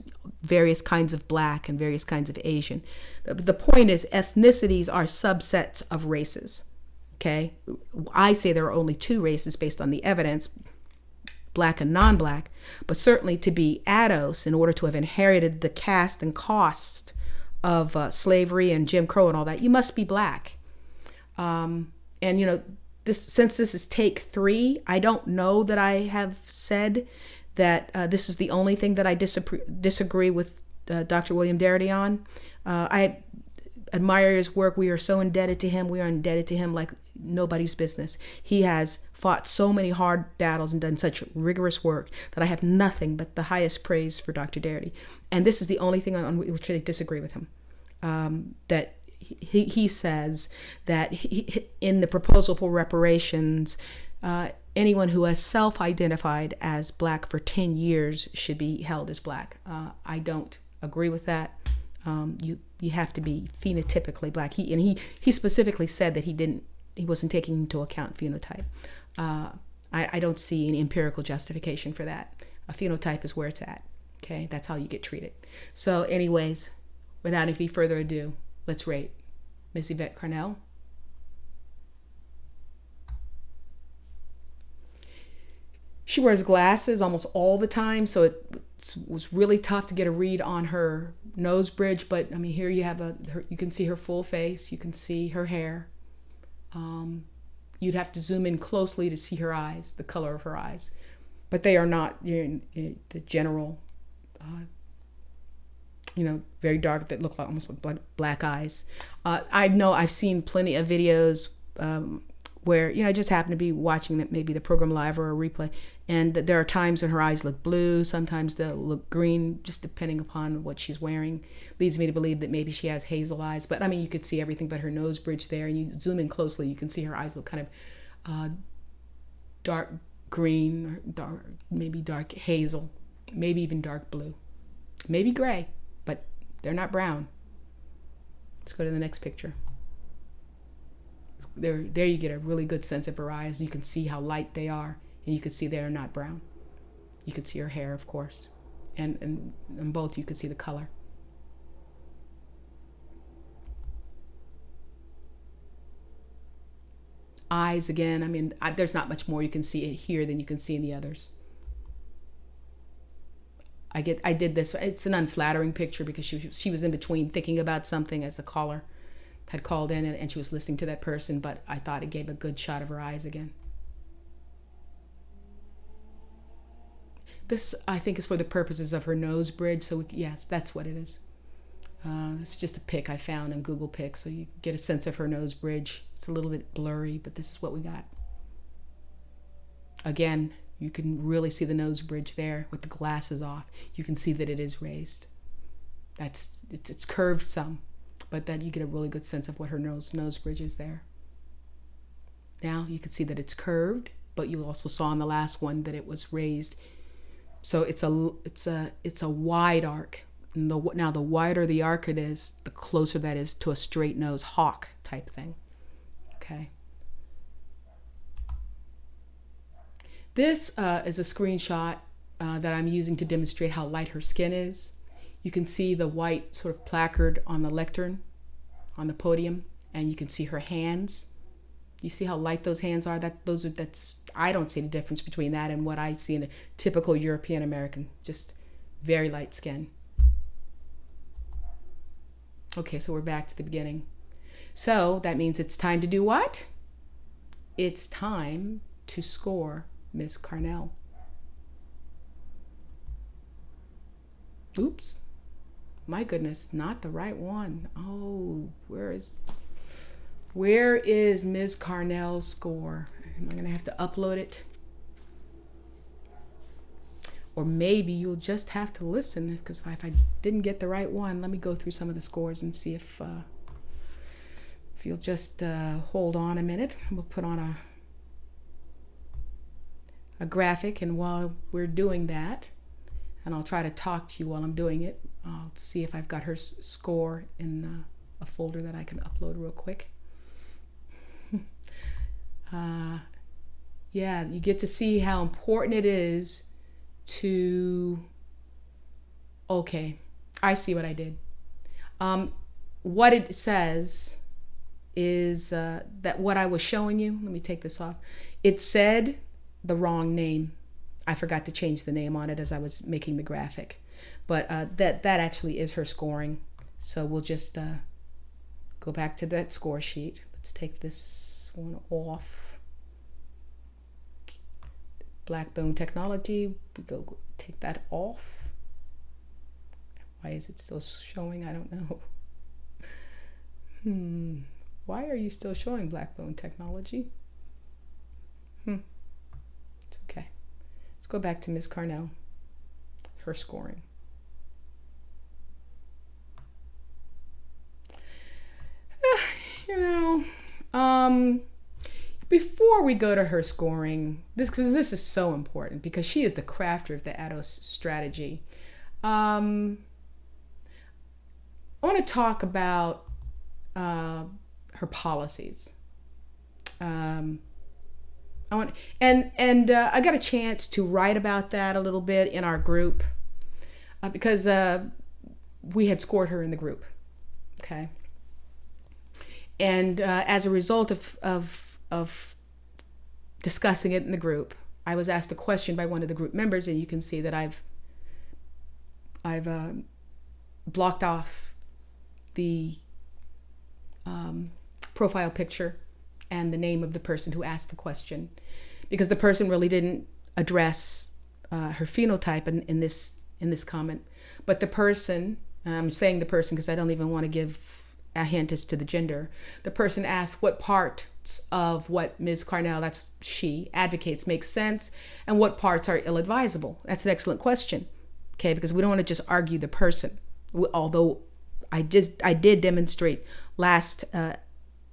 various kinds of black and various kinds of Asian. The point is, ethnicities are subsets of races, okay? I say there are only two races based on the evidence, black and non-black, but certainly to be ADOS, in order to have inherited the caste and cost of slavery and Jim Crow and all that, you must be black. And, you know, since this is take 3, I don't know that I have said that this is the only thing that I disagree with Dr. William Darity on. I admire his work. We are so indebted to him. We are indebted to him like nobody's business. He has fought so many hard battles and done such rigorous work that I have nothing but the highest praise for Dr. Darity. And this is the only thing on which I disagree with him. That he says that in the proposal for reparations, anyone who has self-identified as black for 10 years should be held as black. I don't agree with that. You have to be phenotypically black. He specifically said that he wasn't taking into account phenotype. I don't see any empirical justification for that. A phenotype is where it's at. Okay, that's how you get treated. So anyways, without any further ado, let's rate Miss Yvette Carnell. She wears glasses almost all the time, so it was really tough to get a read on her nose bridge. But I mean, here you have you can see her full face, you can see her hair. You'd have to zoom in closely to see her eyes, the color of her eyes, but they are not the general, very dark that look like almost like black eyes. I know I've seen plenty of videos where I just happen to be watching maybe the program live or a replay, and there are times when her eyes look blue, sometimes they'll look green, just depending upon what she's wearing. Leads me to believe that maybe she has hazel eyes, but I mean, you could see everything but her nose bridge there, and you zoom in closely, you can see her eyes look kind of dark green, or maybe dark hazel, maybe even dark blue, maybe gray, but they're not brown. Let's go to the next picture. There you get a really good sense of her eyes. You can see how light they are, and you can see they are not brown. You can see her hair, of course, and on both you can see the color. Eyes, again, I mean, there's not much more you can see here than you can see in the others. I did this. It's an unflattering picture because she was in between thinking about something as a caller had called in, and she was listening to that person, but I thought it gave a good shot of her eyes again. This, I think, is for the purposes of her nose bridge, so yes, that's what it is. This is just a pic I found on Google Pics, so you get a sense of her nose bridge. It's a little bit blurry, but this is what we got. Again, you can really see the nose bridge there with the glasses off. You can see that it is raised. It's curved some, but that you get a really good sense of what her nose bridge is there. Now you can see that it's curved, but you also saw on the last one that it was raised. So it's a wide arc. And now the wider the arc it is, the closer that is to a straight nose hawk type thing. Okay. This is a screenshot that I'm using to demonstrate how light her skin is. You can see the white sort of placard on the lectern, on the podium, and you can see her hands. You see how light those hands are? I don't see the difference between that and what I see in a typical European American, just very light skin. Okay, so we're back to the beginning. So that means it's time to do what? It's time to score Miss Carnell. Oops. My goodness, not the right one. Oh, where is Ms. Carnell's score? Am I going to have to upload it? Or maybe you'll just have to listen, because if I didn't get the right one, let me go through some of the scores and see if you'll just hold on a minute. We'll put on a graphic, and while we're doing that, and I'll try to talk to you while I'm doing it, I'll see if I've got her score in a folder that I can upload real quick. Yeah, you get to see how important it is to... Okay, I see what I did. What it says is that what I was showing you, let me take this off. It said the wrong name. I forgot to change the name on it as I was making the graphic. But that actually is her scoring. So we'll just go back to that score sheet. Let's take this one off. Blackbone Technology, we go take that off. Why is it still showing? I don't know. Why are you still showing Blackbone Technology? It's okay. Let's go back to Ms. Carnell, her scoring. Before we go to her scoring, because this is so important, because she is the crafter of the ADOS strategy. I want to talk about her policies. I got a chance to write about that a little bit in our group. because we had scored her in the group. Okay. And as a result of discussing it in the group, I was asked a question by one of the group members, and you can see that I've blocked off the profile picture and the name of the person who asked the question, because the person really didn't address her phenotype in this comment. But the person, I'm saying the person because I don't even want to give a hint as to the gender. The person asked what parts of what Ms. Carnell, that's she, advocates make sense, and what parts are ill-advisable. That's an excellent question, okay? Because we don't want to just argue the person. Although I did demonstrate last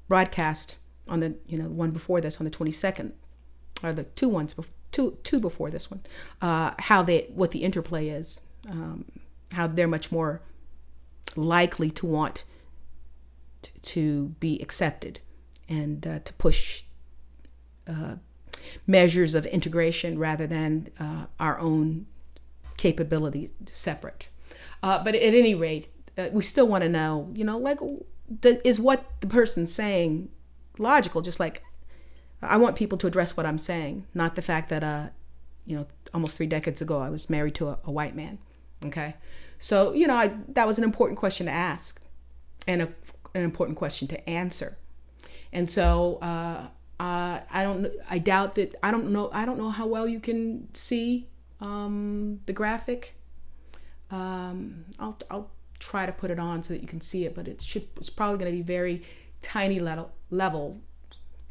broadcast on the one before this on the 22nd, or the two before this one, what the interplay is, how they're much more likely to want to be accepted and to push measures of integration rather than our own capability separate. But at any rate, we still want to know, is what the person's saying logical? Just like I want people to address what I'm saying, not the fact that, almost 3 decades ago, I was married to a white man. Okay. So, that was an important question to ask and an important question to answer. And so, I don't know how well you can see the graphic. I'll try to put it on so that you can see it, but it's probably going to be very tiny level,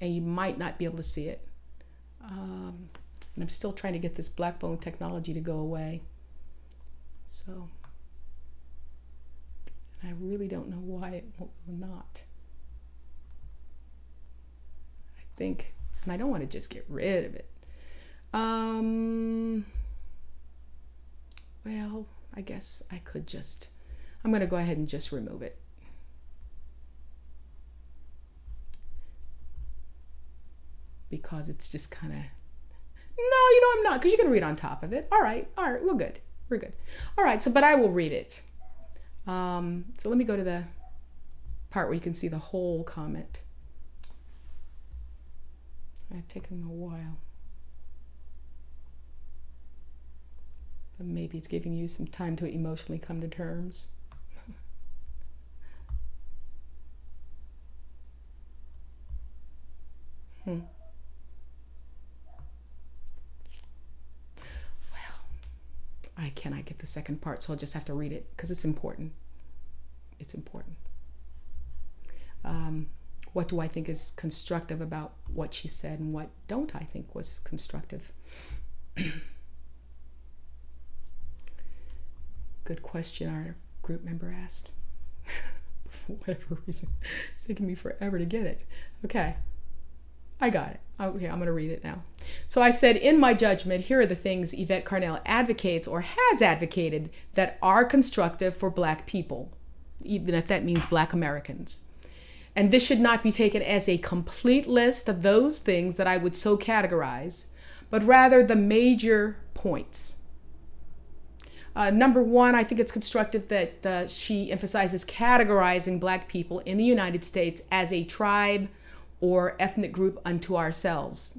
and you might not be able to see it. And I'm still trying to get this black bone technology to go away. So I really don't know why it will not. I think, and I don't want to just get rid of it. Well, I guess I could I'm going to go ahead and just remove it. Because it's just kind of, no, I'm not, because you can read on top of it. All right, we're good. All right, but I will read it. So let me go to the part where you can see the whole comment. It's taken a while. But maybe it's giving you some time to emotionally come to terms. I cannot get the second part, so I'll just have to read it because it's important. It's important. What do I think is constructive about what she said, and what don't I think was constructive? Good question our group member asked. For whatever reason, it's taking me forever to get it. Okay, I got it. Okay, I'm going to read it now. So I said, in my judgment, here are the things Yvette Carnell advocates or has advocated that are constructive for Black people, even if that means Black Americans. And this should not be taken as a complete list of those things that I would so categorize, but rather the major points. Number one, I think it's constructive that she emphasizes categorizing Black people in the United States as a tribe or ethnic group unto ourselves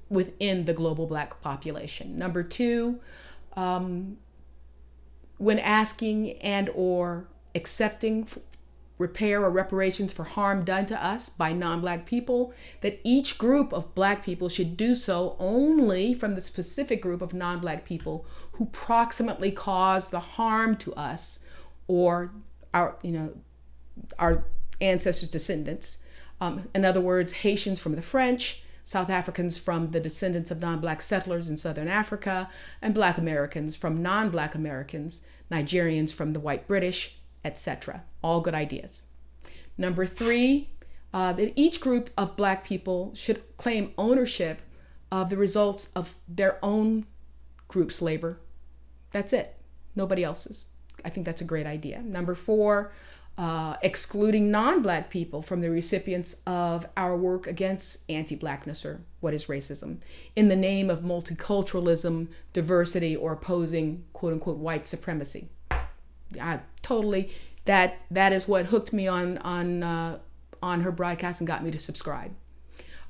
within the global Black population. Number two, when asking and or accepting repair or reparations for harm done to us by non-Black people, that each group of Black people should do so only from the specific group of non-Black people who proximately cause the harm to us or our ancestors' descendants. In other words, Haitians from the French, South Africans from the descendants of non-Black settlers in Southern Africa, and Black Americans from non-Black Americans, Nigerians from the white British, etc. All good ideas. Number three, that each group of Black people should claim ownership of the results of their own group's labor. That's it. Nobody else's. I think that's a great idea. Number four, excluding non-black people from the recipients of our work against anti-blackness, or what is racism, in the name of multiculturalism, diversity, or opposing quote unquote white supremacy. Totally, that is what hooked me on her broadcast and got me to subscribe.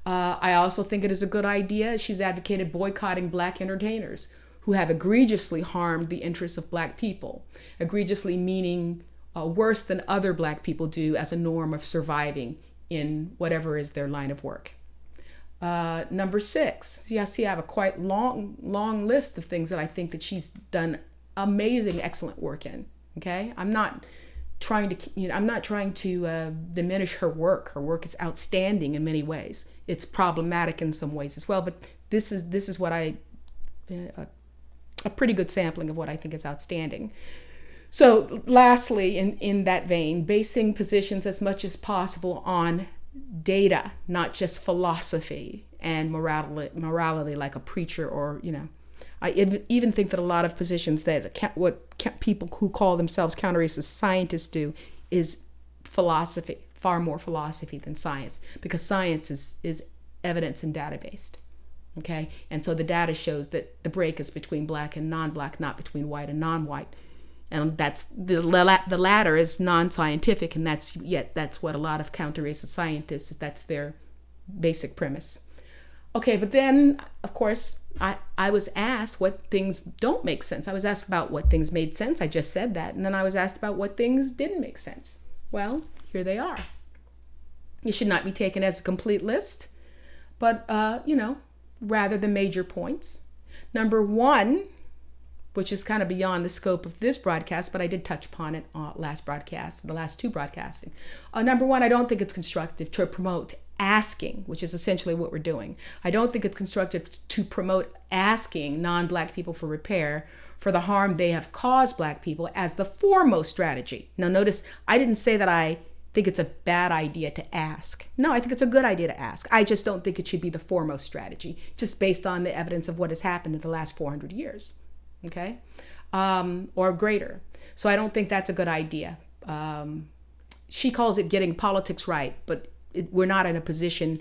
I also think it is a good idea. She's advocated boycotting black entertainers who have egregiously harmed the interests of black people. Egregiously meaning worse than other black people do as a norm of surviving in whatever is their line of work. Number 6, I have a quite long list of things that I think that she's done amazing, excellent work in. Okay, I'm not trying to diminish her work. Her work is outstanding in many ways. It's problematic in some ways as well, but this is what a pretty good sampling of what I think is outstanding. So lastly, in that vein, basing positions as much as possible on data, not just philosophy and morality like a preacher, or, I even think that a lot of positions that people who call themselves counter-racist scientists do is philosophy, far more philosophy than science, because science is evidence and data-based. Okay, and so the data shows that the break is between black and non-black, not between white and non-white. And that's the latter is non-scientific, and that's what a lot of counter-racist scientists, that's their basic premise. Okay, but then, of course, I was asked what things don't make sense. I was asked about what things made sense. I just said that. And then I was asked about what things didn't make sense. Well, here they are. It should not be taken as a complete list, but, rather the major points. Number 1, which is kind of beyond the scope of this broadcast, but I did touch upon it the last 2 broadcasting. Number 1, I don't think it's constructive to promote asking, which is essentially what we're doing. I don't think it's constructive to promote asking non-black people for repair for the harm they have caused black people as the foremost strategy. Now notice, I didn't say that I think it's a bad idea to ask. No, I think it's a good idea to ask. I just don't think it should be the foremost strategy, just based on the evidence of what has happened in the last 400 years. Okay, or greater. So I don't think that's a good idea. She calls it getting politics right, but we're not in a position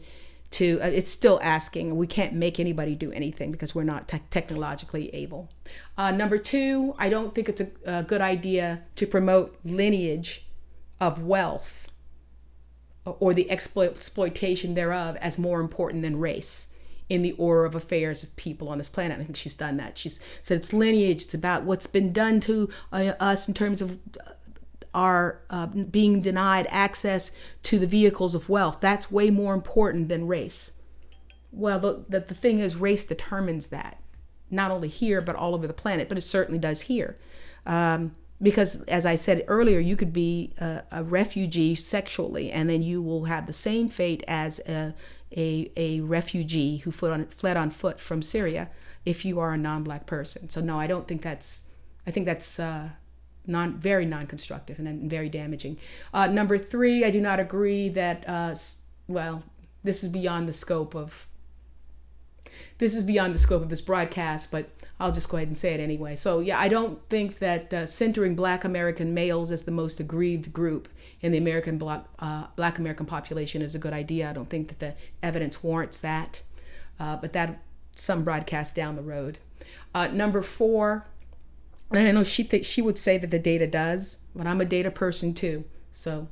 to, it's still asking. We can't make anybody do anything because we're not technologically able. Number 2, I don't think it's a good idea to promote lineage of wealth or the exploitation thereof as more important than race in the order of affairs of people on this planet. I think she's done that. She's said it's lineage. It's about what's been done to us in terms of our being denied access to the vehicles of wealth. That's way more important than race. Well, the thing is, race determines that, not only here, but all over the planet, but it certainly does here. Because as I said earlier, you could be a refugee sexually, and then you will have the same fate as a refugee who fled on foot from Syria if you are a non-black person. So no, I don't think that's, I think that's very non-constructive and very damaging. Number 3, I do not agree that, this is beyond the scope of this broadcast, but I'll just go ahead and say it anyway. So yeah, I don't think that centering Black American males as the most aggrieved group in the American Black American population is a good idea. I don't think that the evidence warrants that, but that some broadcast down the road. Number 4, and I know she would say that the data does, but I'm a data person too, so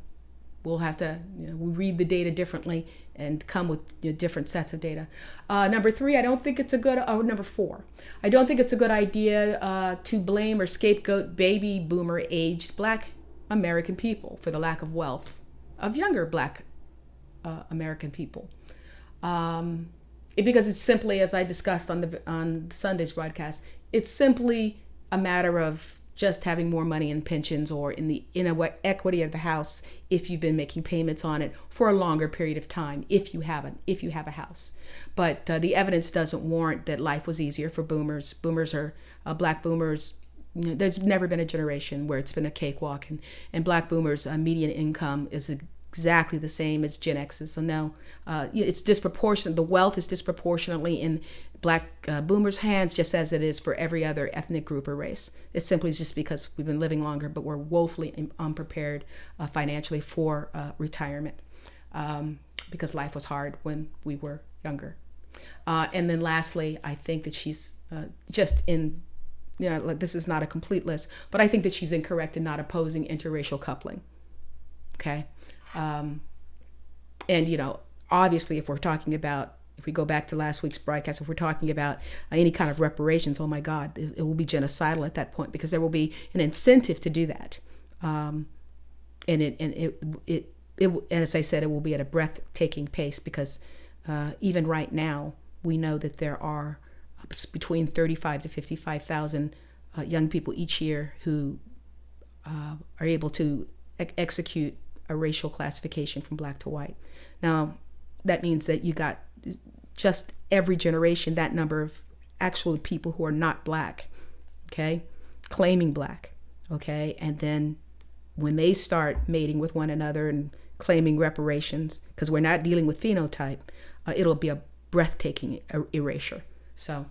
we'll have to we read the data differently and come with different sets of data. Number 3, I don't think it's a good. Number 4, I don't think it's a good idea to blame or scapegoat baby boomer aged Black American people for the lack of wealth of younger Black American people, because it's simply, as I discussed on Sunday's broadcast, it's simply a matter of just having more money in pensions or in the equity of the house if you've been making payments on it for a longer period of time, if you have a house. But the evidence doesn't warrant that life was easier for boomers. Boomers are Black boomers. There's never been a generation where it's been a cakewalk, and Black boomers' median income is exactly the same as Gen X's. So no, it's disproportionate. The wealth is disproportionately in Black boomers' hands, just as it is for every other ethnic group or race. It's simply just because we've been living longer, but we're woefully unprepared financially for retirement, because life was hard when we were younger. And then lastly, I think that she's just in, this is not a complete list, but I think that she's incorrect in not opposing interracial coupling. Okay. And, obviously, if we go back to last week's broadcast, if we're talking about any kind of reparations, oh my God, it will be genocidal at that point, because there will be an incentive to do that. And as I said, it will be at a breathtaking pace, because even right now, we know that there are between 35 to 55,000 young people each year who are able to execute a racial classification from black to white. Now, that means that you got just every generation that number of actual people who are not black, okay, claiming black, okay, and then when they start mating with one another and claiming reparations, because we're not dealing with phenotype, it'll be a breathtaking erasure. So,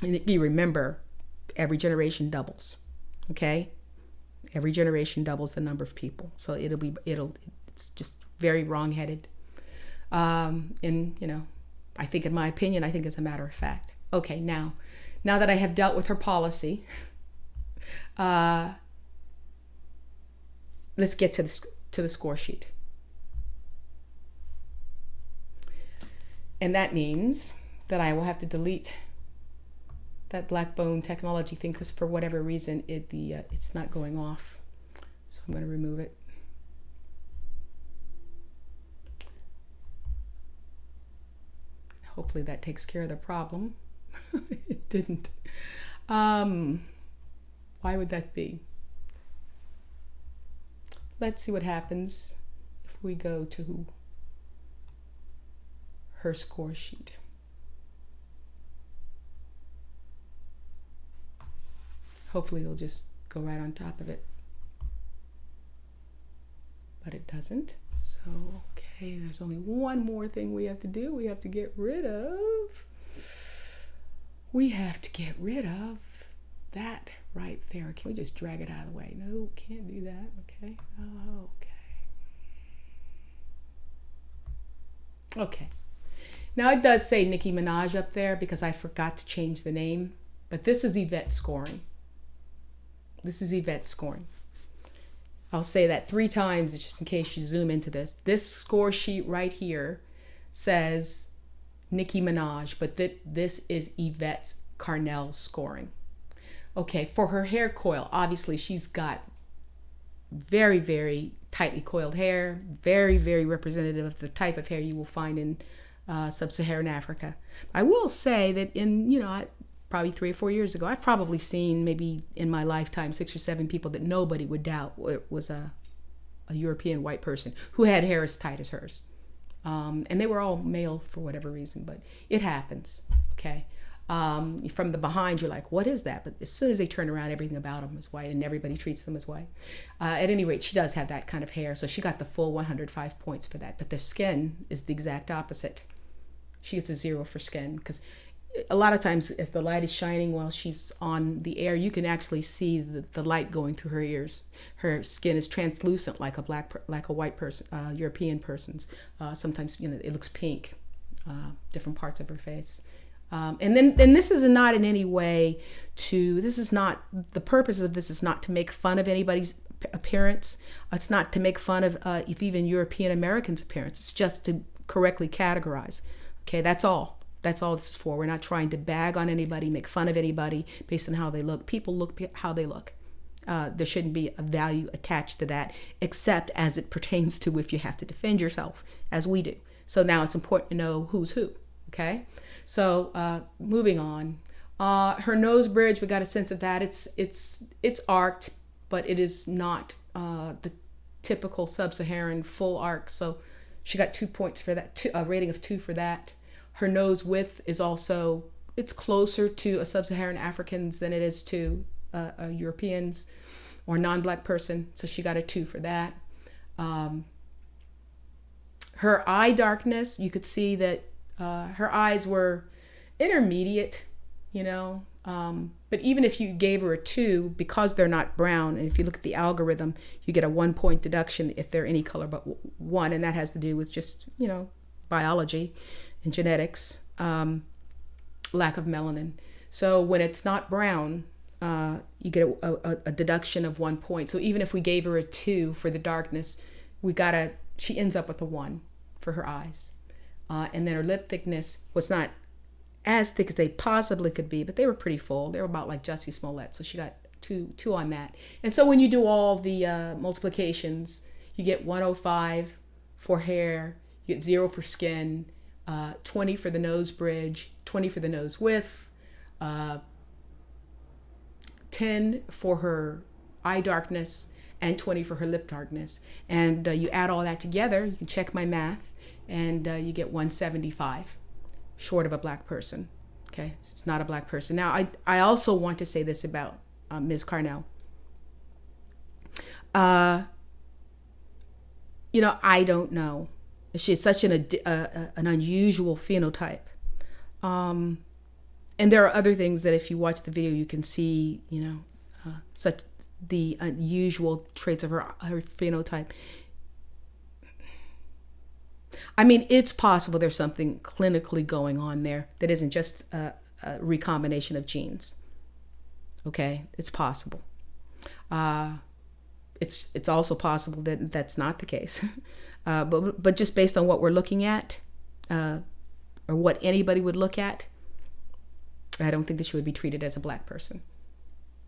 and if you remember, every generation doubles, okay? Every generation doubles the number of people. So it's just very wrong-headed. And, I think, in my opinion, I think as a matter of fact. Okay, now that I have dealt with her policy, let's get to the score sheet. And that means that I will have to delete that black bone technology thing, because for whatever reason it's not going off. So I'm going to remove it. Hopefully that takes care of the problem. It didn't. Why would that be? Let's see what happens if we go to her score sheet. Hopefully it'll just go right on top of it. But it doesn't. So, okay, there's only one more thing we have to do. We have to get rid of that right there. Can we just drag it out of the way? No, can't do that. Okay. Oh, okay. Okay. Now it does say Nicki Minaj up there because I forgot to change the name, but this is Yvette scoring. This is Yvette scoring. I'll say that 3 times just in case you zoom into this. This score sheet right here says Nicki Minaj, but this is Yvette Carnell scoring. Okay, for her hair coil, obviously she's got very, very tightly coiled hair, very, very representative of the type of hair you will find in sub-Saharan Africa. I will say that probably 3 or 4 years ago, I've probably seen maybe in my lifetime 6 or 7 people that nobody would doubt was a European white person who had hair as tight as hers. And they were all male for whatever reason, but it happens, okay? From the behind, you're like, what is that? But as soon as they turn around, everything about them is white and everybody treats them as white. At any rate, she does have that kind of hair, so she got the full 105 points for that. But their skin is the exact opposite. She gets a 0 for skin because a lot of times as the light is shining while she's on the air, you can actually see the light going through her ears. Her skin is translucent like a white person, European person's. Sometimes, it looks pink, different parts of her face. And this is not in any way the purpose of this is not to make fun of anybody's appearance. It's not to make fun of if even European Americans' appearance. It's just to correctly categorize. Okay, that's all. That's all this is for. We're not trying to bag on anybody, make fun of anybody based on how they look. People look how they look. There shouldn't be a value attached to that, except as it pertains to if you have to defend yourself, as we do. So now it's important to know who's who, okay? So moving on. Her nose bridge, we got a sense of that. It's arced, but it is not the typical sub-Saharan full arc. So she got 2 points for that, a rating of 2 for that. Her nose width is also, it's closer to a sub-Saharan Africans than it is to a Europeans or non-black person. So she got a 2 for that. Her eye darkness, you could see that her eyes were intermediate, you know. But even if you gave her a 2, because they're not brown, and if you look at the algorithm, you get a 1-point deduction if they're any color but 1, and that has to do with just, you know, biology and genetics, lack of melanin. So when it's not brown, you get a deduction of 1 point. So even if we gave her a 2 for the darkness, she ends up with a 1 for her eyes. And then her lip thickness was not as thick as they possibly could be, but they were pretty full. They were about like Jussie Smolett. So she got two on that. And so when you do all the multiplications, you get 105 for hair, you get 0 for skin, 20 for the nose bridge, 20 for the nose width, 10 for her eye darkness, and 20 for her lip darkness. And you add all that together, you can check my math, and you get 175 short of a black person. Okay, it's not a black person. Now, I also want to say this about Ms. Carnell. You know, I don't know. She's such an unusual phenotype. And there are other things that if you watch the video, you can see, you know, such the unusual traits of her phenotype. I mean, it's possible there's something clinically going on there that isn't just a recombination of genes. Okay, it's possible. It's also possible that that's not the case. But just based on what we're looking at, or what anybody would look at, I don't think that she would be treated as a black person.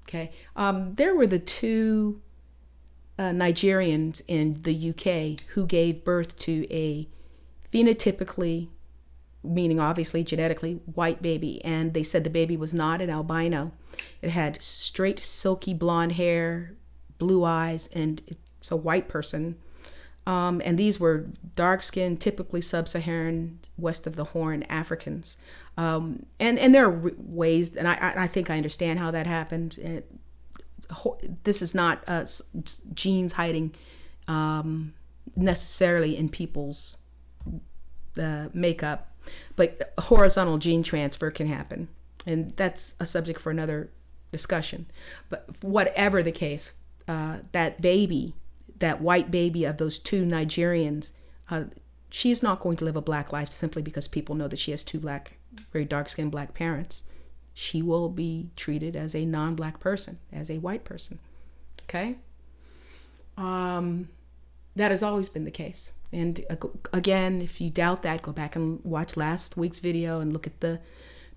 Okay, there were the 2 Nigerians in the UK who gave birth to a phenotypically, meaning obviously genetically, white baby, and they said the baby was not an albino. It had straight, silky blonde hair, blue eyes, and it's a white person. And these were dark-skinned, typically sub-Saharan, west of the Horn Africans. And there are ways, and I think I understand how that happened. This is not genes hiding necessarily in people's makeup, but horizontal gene transfer can happen. And that's a subject for another discussion. But whatever the case, that baby, that white baby of those 2 Nigerians, she's not going to live a black life simply because people know that she has 2 very dark-skinned black parents. She will be treated as a non-black person, as a white person. Okay? That has always been the case. And again, if you doubt that, go back and watch last week's video and look at the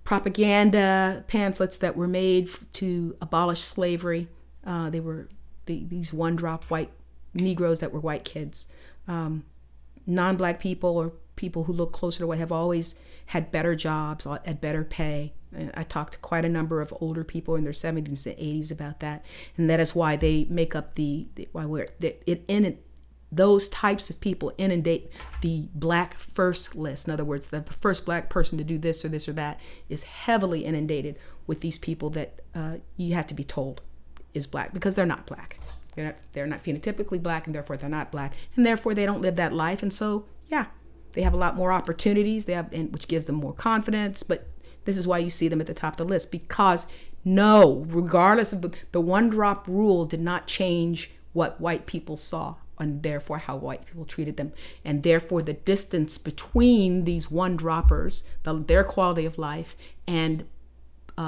propaganda pamphlets that were made to abolish slavery. They were these one-drop white Negroes that were white kids. Non-black people or people who look closer to white have always had better jobs at better pay. I talked to quite a number of older people in their 70s and 80s about that, and that is why they make up those types of people inundate the black first list. In other words, the first black person to do this or that is heavily inundated with these people that you have to be told is black, because they're not black. They're not phenotypically black, and therefore they're not black, and therefore they don't live that life. And so, yeah, they have a lot more opportunities, which gives them more confidence. But this is why you see them at the top of the list, because regardless of the one-drop rule did not change what white people saw, and therefore how white people treated them. And therefore the distance between these one-droppers, their quality of life, and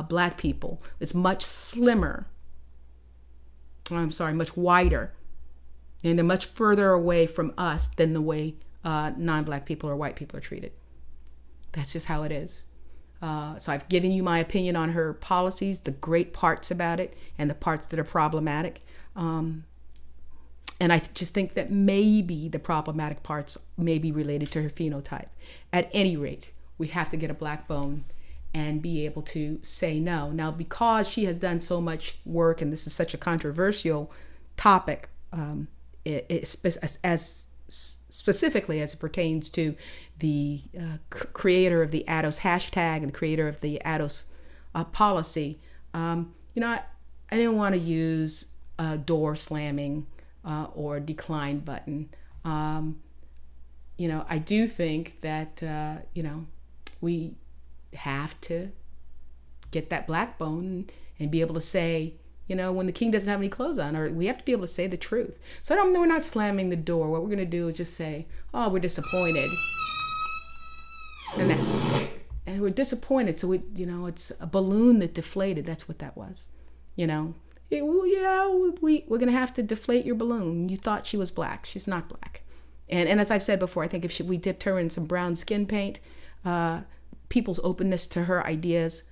black people is much much wider. And they're much further away from us than the way non-black people or white people are treated. That's just how it is. So I've given you my opinion on her policies, the great parts about it, and the parts that are problematic. And I just think that maybe the problematic parts may be related to her phenotype. At any rate, we have to get a black bone and be able to say no. Now, because she has done so much work, and this is such a controversial topic, specifically as it pertains to the creator of the ADOS hashtag and the creator of the ADOS policy, I didn't want to use a door slamming or decline button. I do think that, we have to get that black bone and be able to say, when the king doesn't have any clothes on, or we have to be able to say the truth. So we're not slamming the door. What we're going to do is just say, oh, we're disappointed. And we're disappointed. So it's a balloon that deflated. That's what that was. We're going to have to deflate your balloon. You thought she was black. She's not black. And as I've said before, I think if we dipped her in some brown skin paint, people's openness to her ideas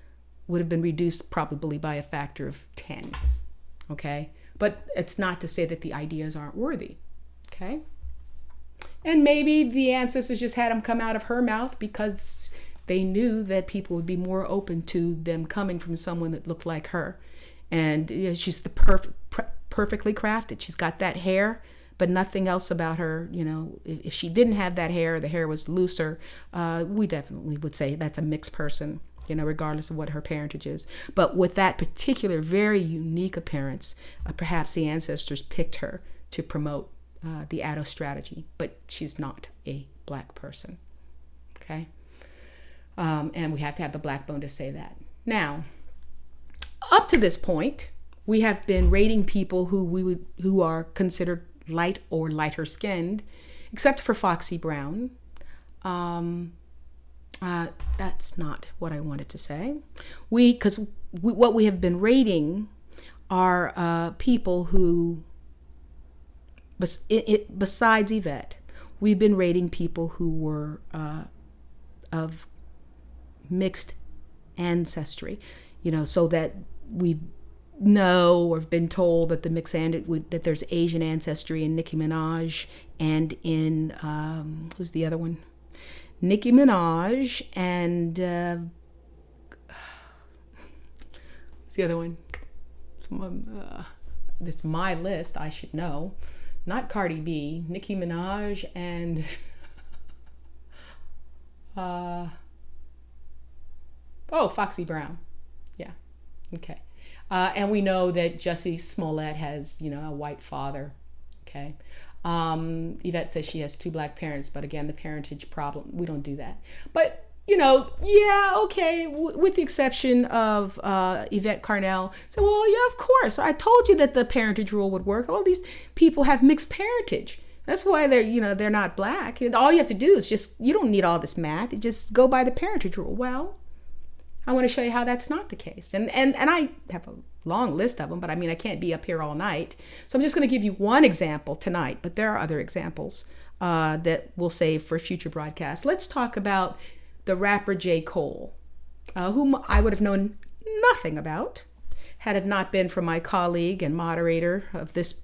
would have been reduced probably by a factor of 10. Okay? But it's not to say that the ideas aren't worthy. Okay? And maybe the ancestors just had them come out of her mouth because they knew that people would be more open to them coming from someone that looked like her. And she's perfectly crafted. She's got that hair, but nothing else about her. If she didn't have that hair, the hair was looser, we definitely would say that's a mixed person, regardless of what her parentage is. But with that particular very unique appearance, perhaps the ancestors picked her to promote the ADOS strategy, but she's not a black person. Okay? And we have to have the black bone to say that. Now, up to this point, we have been rating people who are considered light or lighter skinned, except for Foxy Brown. That's not what I wanted to say. What we have been rating are people who, besides Yvette, we've been rating people who were of mixed ancestry, so that we know or have been told that that there's Asian ancestry in Nicki Minaj and in who's the other one? Nicki Minaj and the other one. It's my list. I should know. Not Cardi B. Nicki Minaj and Foxy Brown. Yeah. Okay. And we know that Jussie Smolett has, a white father. Okay. Yvette says she has 2 black parents, but again, the parentage problem, we don't do that. But, okay, with the exception of Yvette Carnell. So, well, yeah, of course. I told you that the parentage rule would work. All these people have mixed parentage. That's why they're not black. All you have to do is you don't need all this math. You just go by the parentage rule. Well, I want to show you how that's not the case. And I have a long list of them, but I can't be up here all night. So I'm just going to give you one example tonight, but there are other examples that we'll save for future broadcasts. Let's talk about the rapper J. Cole, whom I would have known nothing about had it not been for my colleague and moderator of this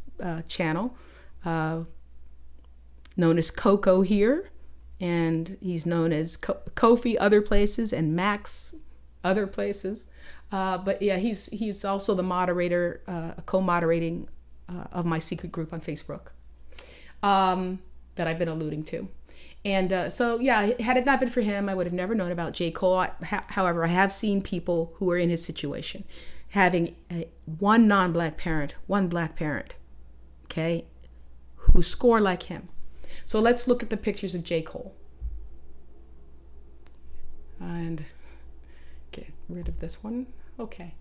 channel, known as Coco here, and he's known as Kofi other places and Max other places. But yeah, he's also the moderator, co-moderating of my secret group on Facebook that I've been alluding to. And so, yeah, had it not been for him, I would have never known about J. Cole. However, I have seen people who are in his situation, having one non-black parent, one black parent, okay, who score like him. So let's look at the pictures of J. Cole. And get rid of this one. Okay.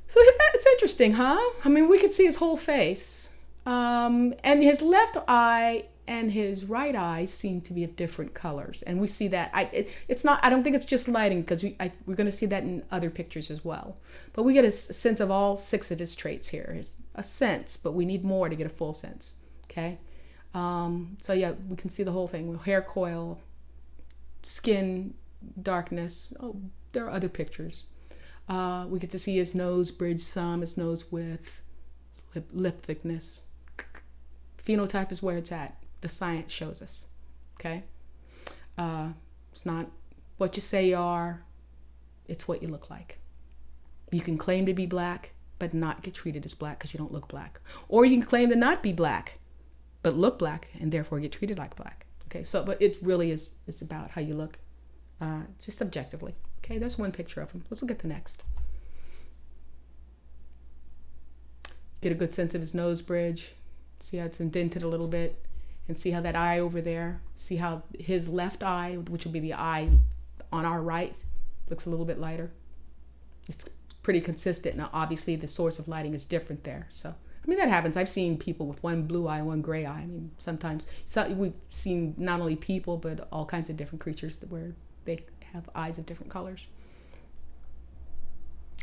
So it's interesting, huh? We could see his whole face. And his left eye and his right eye seem to be of different colors. And we see that. I don't think it's just lighting, because we're going to see that in other pictures as well. But we get a sense of all 6 of his traits here. It's a sense, but we need more to get a full sense. Okay? So yeah, we can see the whole thing. Hair coil, skin darkness. Oh, there are other pictures. We get to see his nose bridge some, his nose width, his lip thickness. Phenotype is where it's at. The science shows us. Okay? It's not what you say you are, it's what you look like. You can claim to be black, but not get treated as black because you don't look black. Or you can claim to not be black, but look black and therefore get treated like black. Okay, so, but it really is about how you look, just objectively. Okay, there's one picture of him. Let's look at the next. Get a good sense of his nose bridge. See how it's indented a little bit. And see how that eye over there, see how his left eye, which would be the eye on our right, looks a little bit lighter. It's pretty consistent. Now, obviously, the source of lighting is different there. So, I mean, that happens. I've seen people with one blue eye and one gray eye. I mean, sometimes we've seen not only people, but all kinds of different creatures where they have eyes of different colors.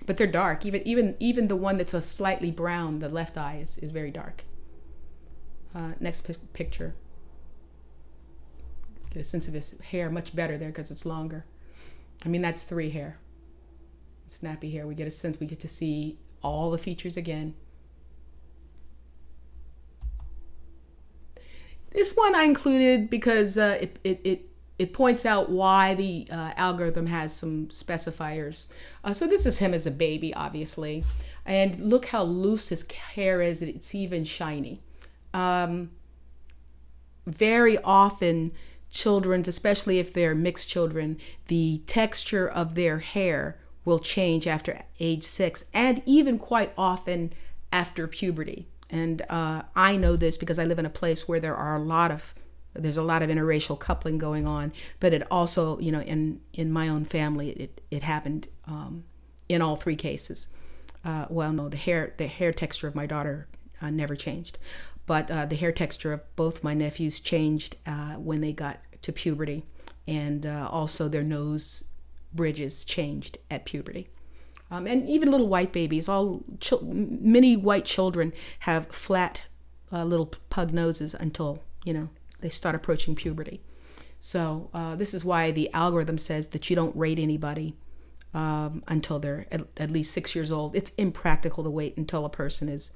But they're dark. Even the one that's a slightly brown, the left eye is very dark. Next picture. Get a sense of his hair much better there because it's longer. I mean, that's 3 hair. Snappy hair. We get a sense, we get to see all the features again. This one I included because it points out why the algorithm has some specifiers. So this is him as a baby, obviously. And look how loose his hair is. It's even shiny. Very often children, especially if they're mixed children, the texture of their hair will change after age 6 and even quite often after puberty. And I know this because I live in a place where there's a lot of interracial coupling going on, but it also, in my own family, it happened in all 3 cases. Well, no, the hair texture of my daughter never changed. But the hair texture of both my nephews changed when they got to puberty. And also their nose bridges changed at puberty. And even little white babies, many white children have flat little pug noses until, they start approaching puberty. So this is why the algorithm says that you don't rate anybody until they're at least 6 years old. It's impractical to wait until a person is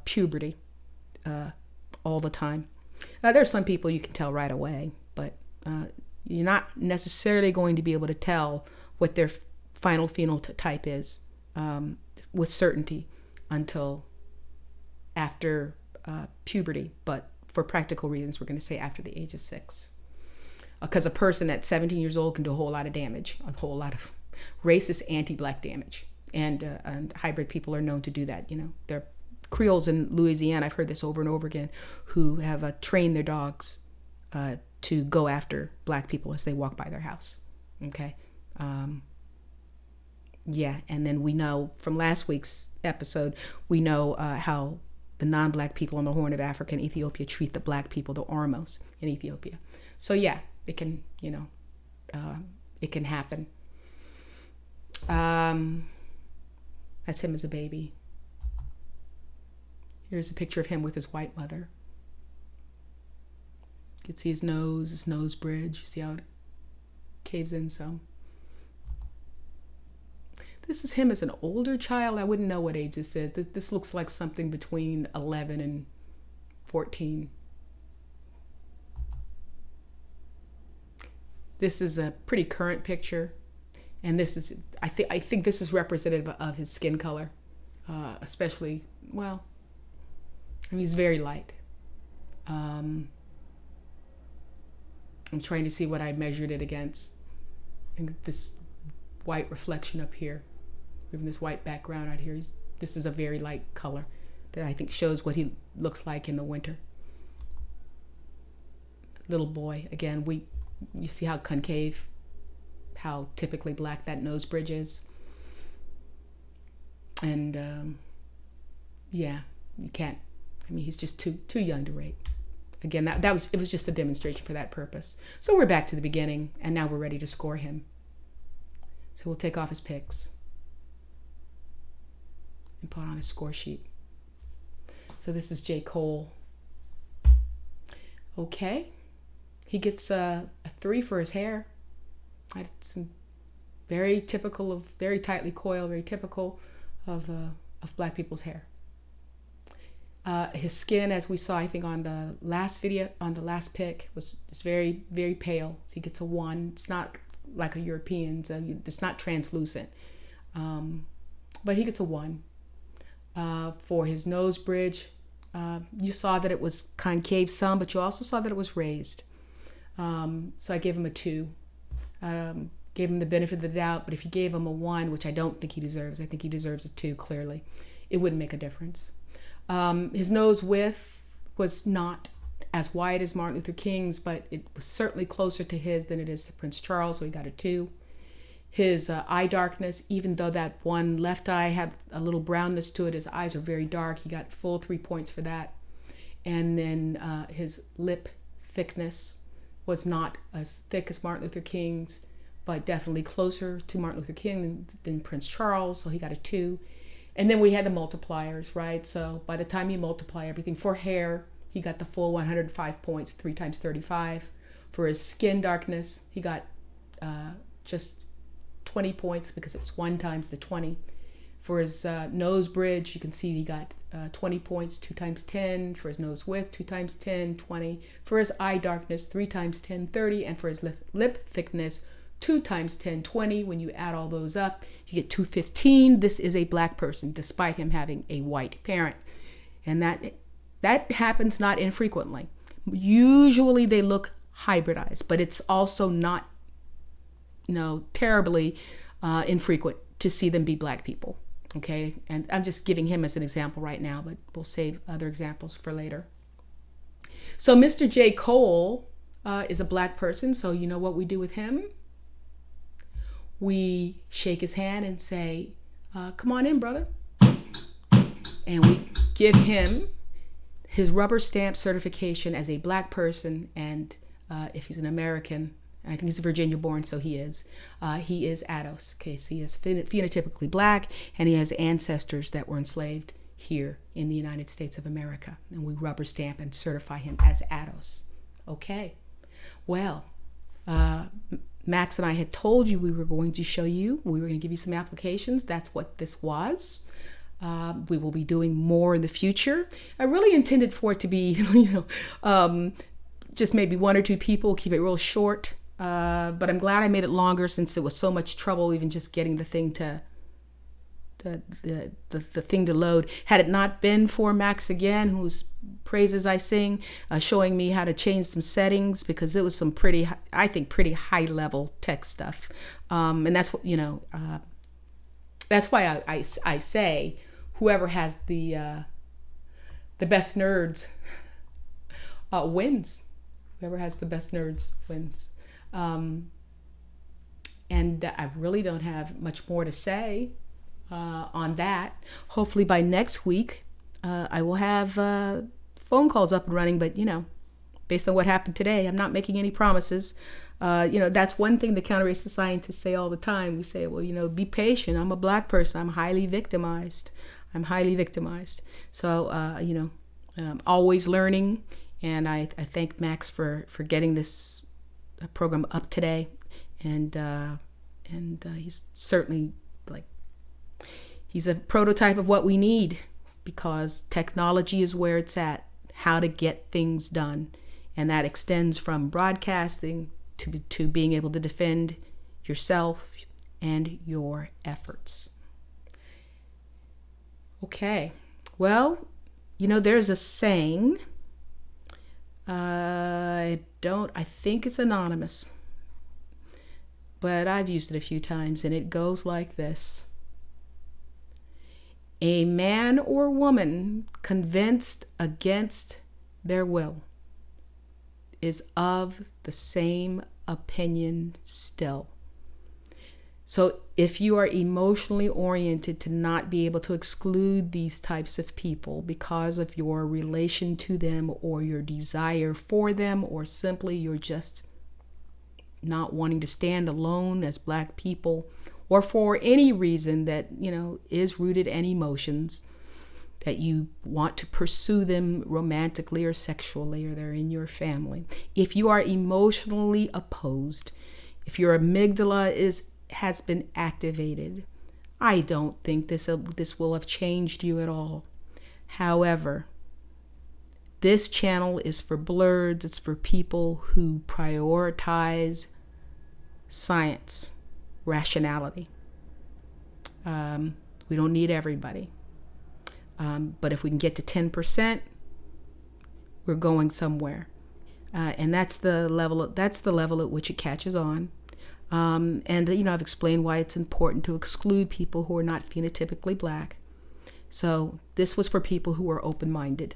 puberty. All the time. There's some people you can tell right away, but you're not necessarily going to be able to tell what their final phenotype is with certainty until after puberty. But for practical reasons, we're going to say after the age of 6. Because a person at 17 years old can do a whole lot of damage, a whole lot of racist anti-black damage. And hybrid people are known to do that. They're Creoles in Louisiana, I've heard this over and over again, who have trained their dogs to go after black people as they walk by their house. Okay. Yeah. And then we know from last week's episode, we know how the non-black people on the Horn of Africa and Ethiopia treat the black people, the Ormos in Ethiopia. So yeah, it can, it can happen. That's him as a baby. Here's a picture of him with his white mother. You can see his nose bridge. You see how it caves in some. This is him as an older child. I wouldn't know what age this is. This looks like something between 11 and 14. This is a pretty current picture. And this is, I think this is representative of his skin color. Especially, well, he's very light. I'm trying to see what I measured it against. And this white reflection up here, even this white background out here. This is a very light color that I think shows what he looks like in the winter. Little boy, again, you see how concave, how typically black that nose bridge is. And yeah, you can't. I mean, he's just too young to rate. Again, it was just a demonstration for that purpose. So we're back to the beginning, and now we're ready to score him. So we'll take off his pics and put on his score sheet. So this is J. Cole. Okay, he gets a 3 for his hair. I had some very tightly coiled, very typical of black people's hair. His skin, as we saw, I think on the last video, on the last pic, is very, very pale. So he gets a 1. It's not like a European's. It's not translucent. But he gets a 1. For his nose bridge, you saw that it was concave some, but you also saw that it was raised. So I gave him a 2. Gave him the benefit of the doubt, but if you gave him a 1, which I don't think he deserves, I think he deserves a 2, clearly, it wouldn't make a difference. His nose width was not as wide as Martin Luther King's, but it was certainly closer to his than it is to Prince Charles, so he got a 2. His eye darkness, even though that one left eye had a little brownness to it, his eyes are very dark. He got full 3 points for that. And then his lip thickness was not as thick as Martin Luther King's, but definitely closer to Martin Luther King than Prince Charles, so he got a 2. And then we had the multipliers, right? So by the time you multiply everything for hair, he got the full 105 points, 3 times 35. For his skin darkness, he got just 20 points because it was 1 times the 20. For his nose bridge, you can see he got 20 points, 2 times 10. For his nose width, 2 times 10, 20. For his eye darkness, 3 times 10, 30. And for his lip thickness, 2 times 10, 20. When you add all those up, you get 215. This is a black person, despite him having a white parent. And that happens not infrequently. Usually they look hybridized, but it's also not, terribly infrequent to see them be black people. Okay, and I'm just giving him as an example right now, but we'll save other examples for later. So Mr. J. Cole is a black person, so you know what we do with him? We shake his hand and say, come on in, brother. And we give him his rubber stamp certification as a black person, and if he's an American, I think he's Virginia born, so he is ADOS. Okay, so he is phenotypically black, and he has ancestors that were enslaved here in the United States of America. And we rubber stamp and certify him as ADOS. Okay, well, Max and I had told you we were going to show you, we were going to give you some applications. That's what this was. We will be doing more in the future. I really intended for it to be, just maybe 1 or 2 people, keep it real short. But I'm glad I made it longer since it was so much trouble even just getting the thing to the thing to load. Had it not been for Max again, whose praises I sing, showing me how to change some settings, because it was some pretty high level tech stuff. And that's what, that's why I say whoever has the best nerds wins. Whoever has the best nerds wins. And I really don't have much more to say on that. Hopefully by next week, I will have phone calls up and running, but based on what happened today, I'm not making any promises. That's one thing the counter-racist scientists say all the time. We say, well, be patient. I'm a black person. I'm highly victimized. So, I'm always learning. And I thank Max for getting this program up today. And he's certainly he's a prototype of what we need, because technology is where it's at, how to get things done. And that extends from broadcasting to being able to defend yourself and your efforts. Okay, well, there's a saying, I think it's anonymous, but I've used it a few times, and it goes like this. A man or woman convinced against their will is of the same opinion still. So if you are emotionally oriented to not be able to exclude these types of people because of your relation to them or your desire for them, or simply you're just not wanting to stand alone as black people, or for any reason that, is rooted in emotions, that you want to pursue them romantically or sexually, or they're in your family. If you are emotionally opposed, if your amygdala has been activated, I don't think this will have changed you at all. However, this channel is for blurs. It's for people who prioritize science, rationality. We don't need everybody. But if we can get to 10%, we're going somewhere. And that's the level at which it catches on. And I've explained why it's important to exclude people who are not phenotypically black. So this was for people who are open-minded.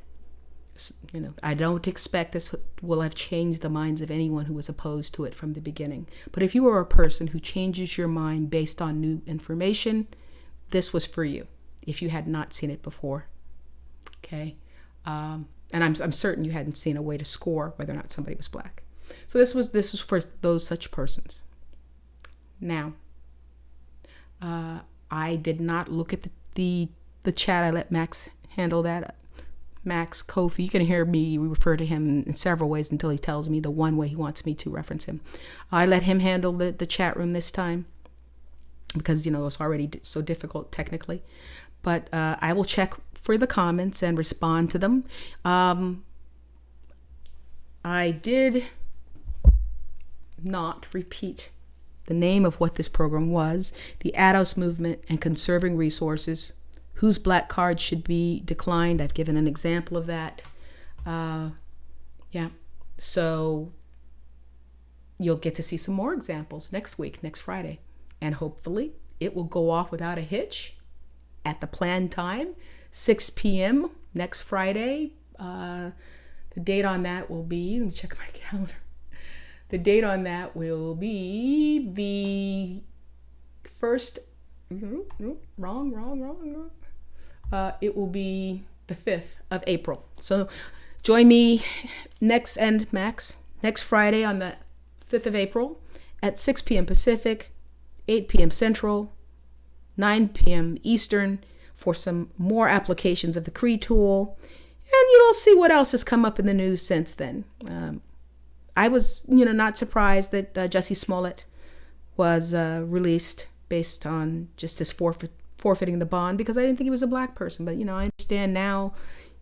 I don't expect this will have changed the minds of anyone who was opposed to it from the beginning. But if you are a person who changes your mind based on new information, this was for you if you had not seen it before. Okay? And I'm certain you hadn't seen a way to score whether or not somebody was black. So this was for those such persons. Now, I did not look at the chat. I let Max handle that. Max Kofi, you can hear me refer to him in several ways until he tells me the one way he wants me to reference him. I let him handle the chat room this time because, it was already so difficult technically. But I will check for the comments and respond to them. I did not repeat the name of what this program was: the ADOS movement and conserving resources, whose black cards should be declined. I've given an example of that. So you'll get to see some more examples next week, next Friday. And hopefully it will go off without a hitch at the planned time, 6 p.m. next Friday. The date on that will be, let me check my calendar. The date on that will be the first, wrong. It will be the 5th of April. So join me next Friday on the 5th of April at 6 p.m. Pacific, 8 p.m. Central, 9 p.m. Eastern for some more applications of the Cree Tool. And you'll see what else has come up in the news since then. I was, not surprised that Jussie Smolett was released based on just his forfeiting the bond, because I didn't think he was a black person. But, I understand now,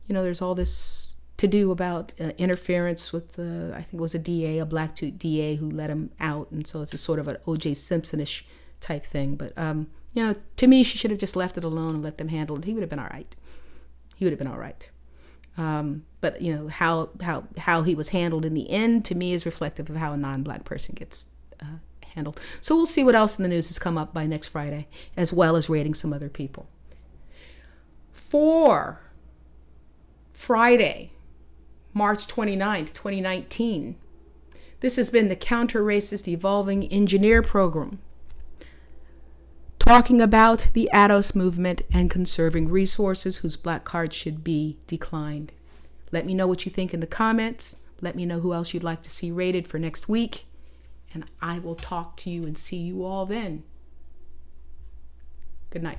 there's all this to do about interference with, I think it was a black DA who let him out. And so it's a sort of an O.J. Simpson-ish type thing. But, to me, she should have just left it alone and let them handle it. He would have been all right. But how he was handled in the end, to me, is reflective of how a non-black person gets handled. So we'll see what else in the news has come up by next Friday, as well as rating some other people. For Friday, March 29th, 2019, this has been the Counter-Racist Evolving Engineer Program, talking about the ADOS movement and conserving resources whose black cards should be declined. Let me know what you think in the comments. Let me know who else you'd like to see rated for next week. And I will talk to you and see you all then. Good night.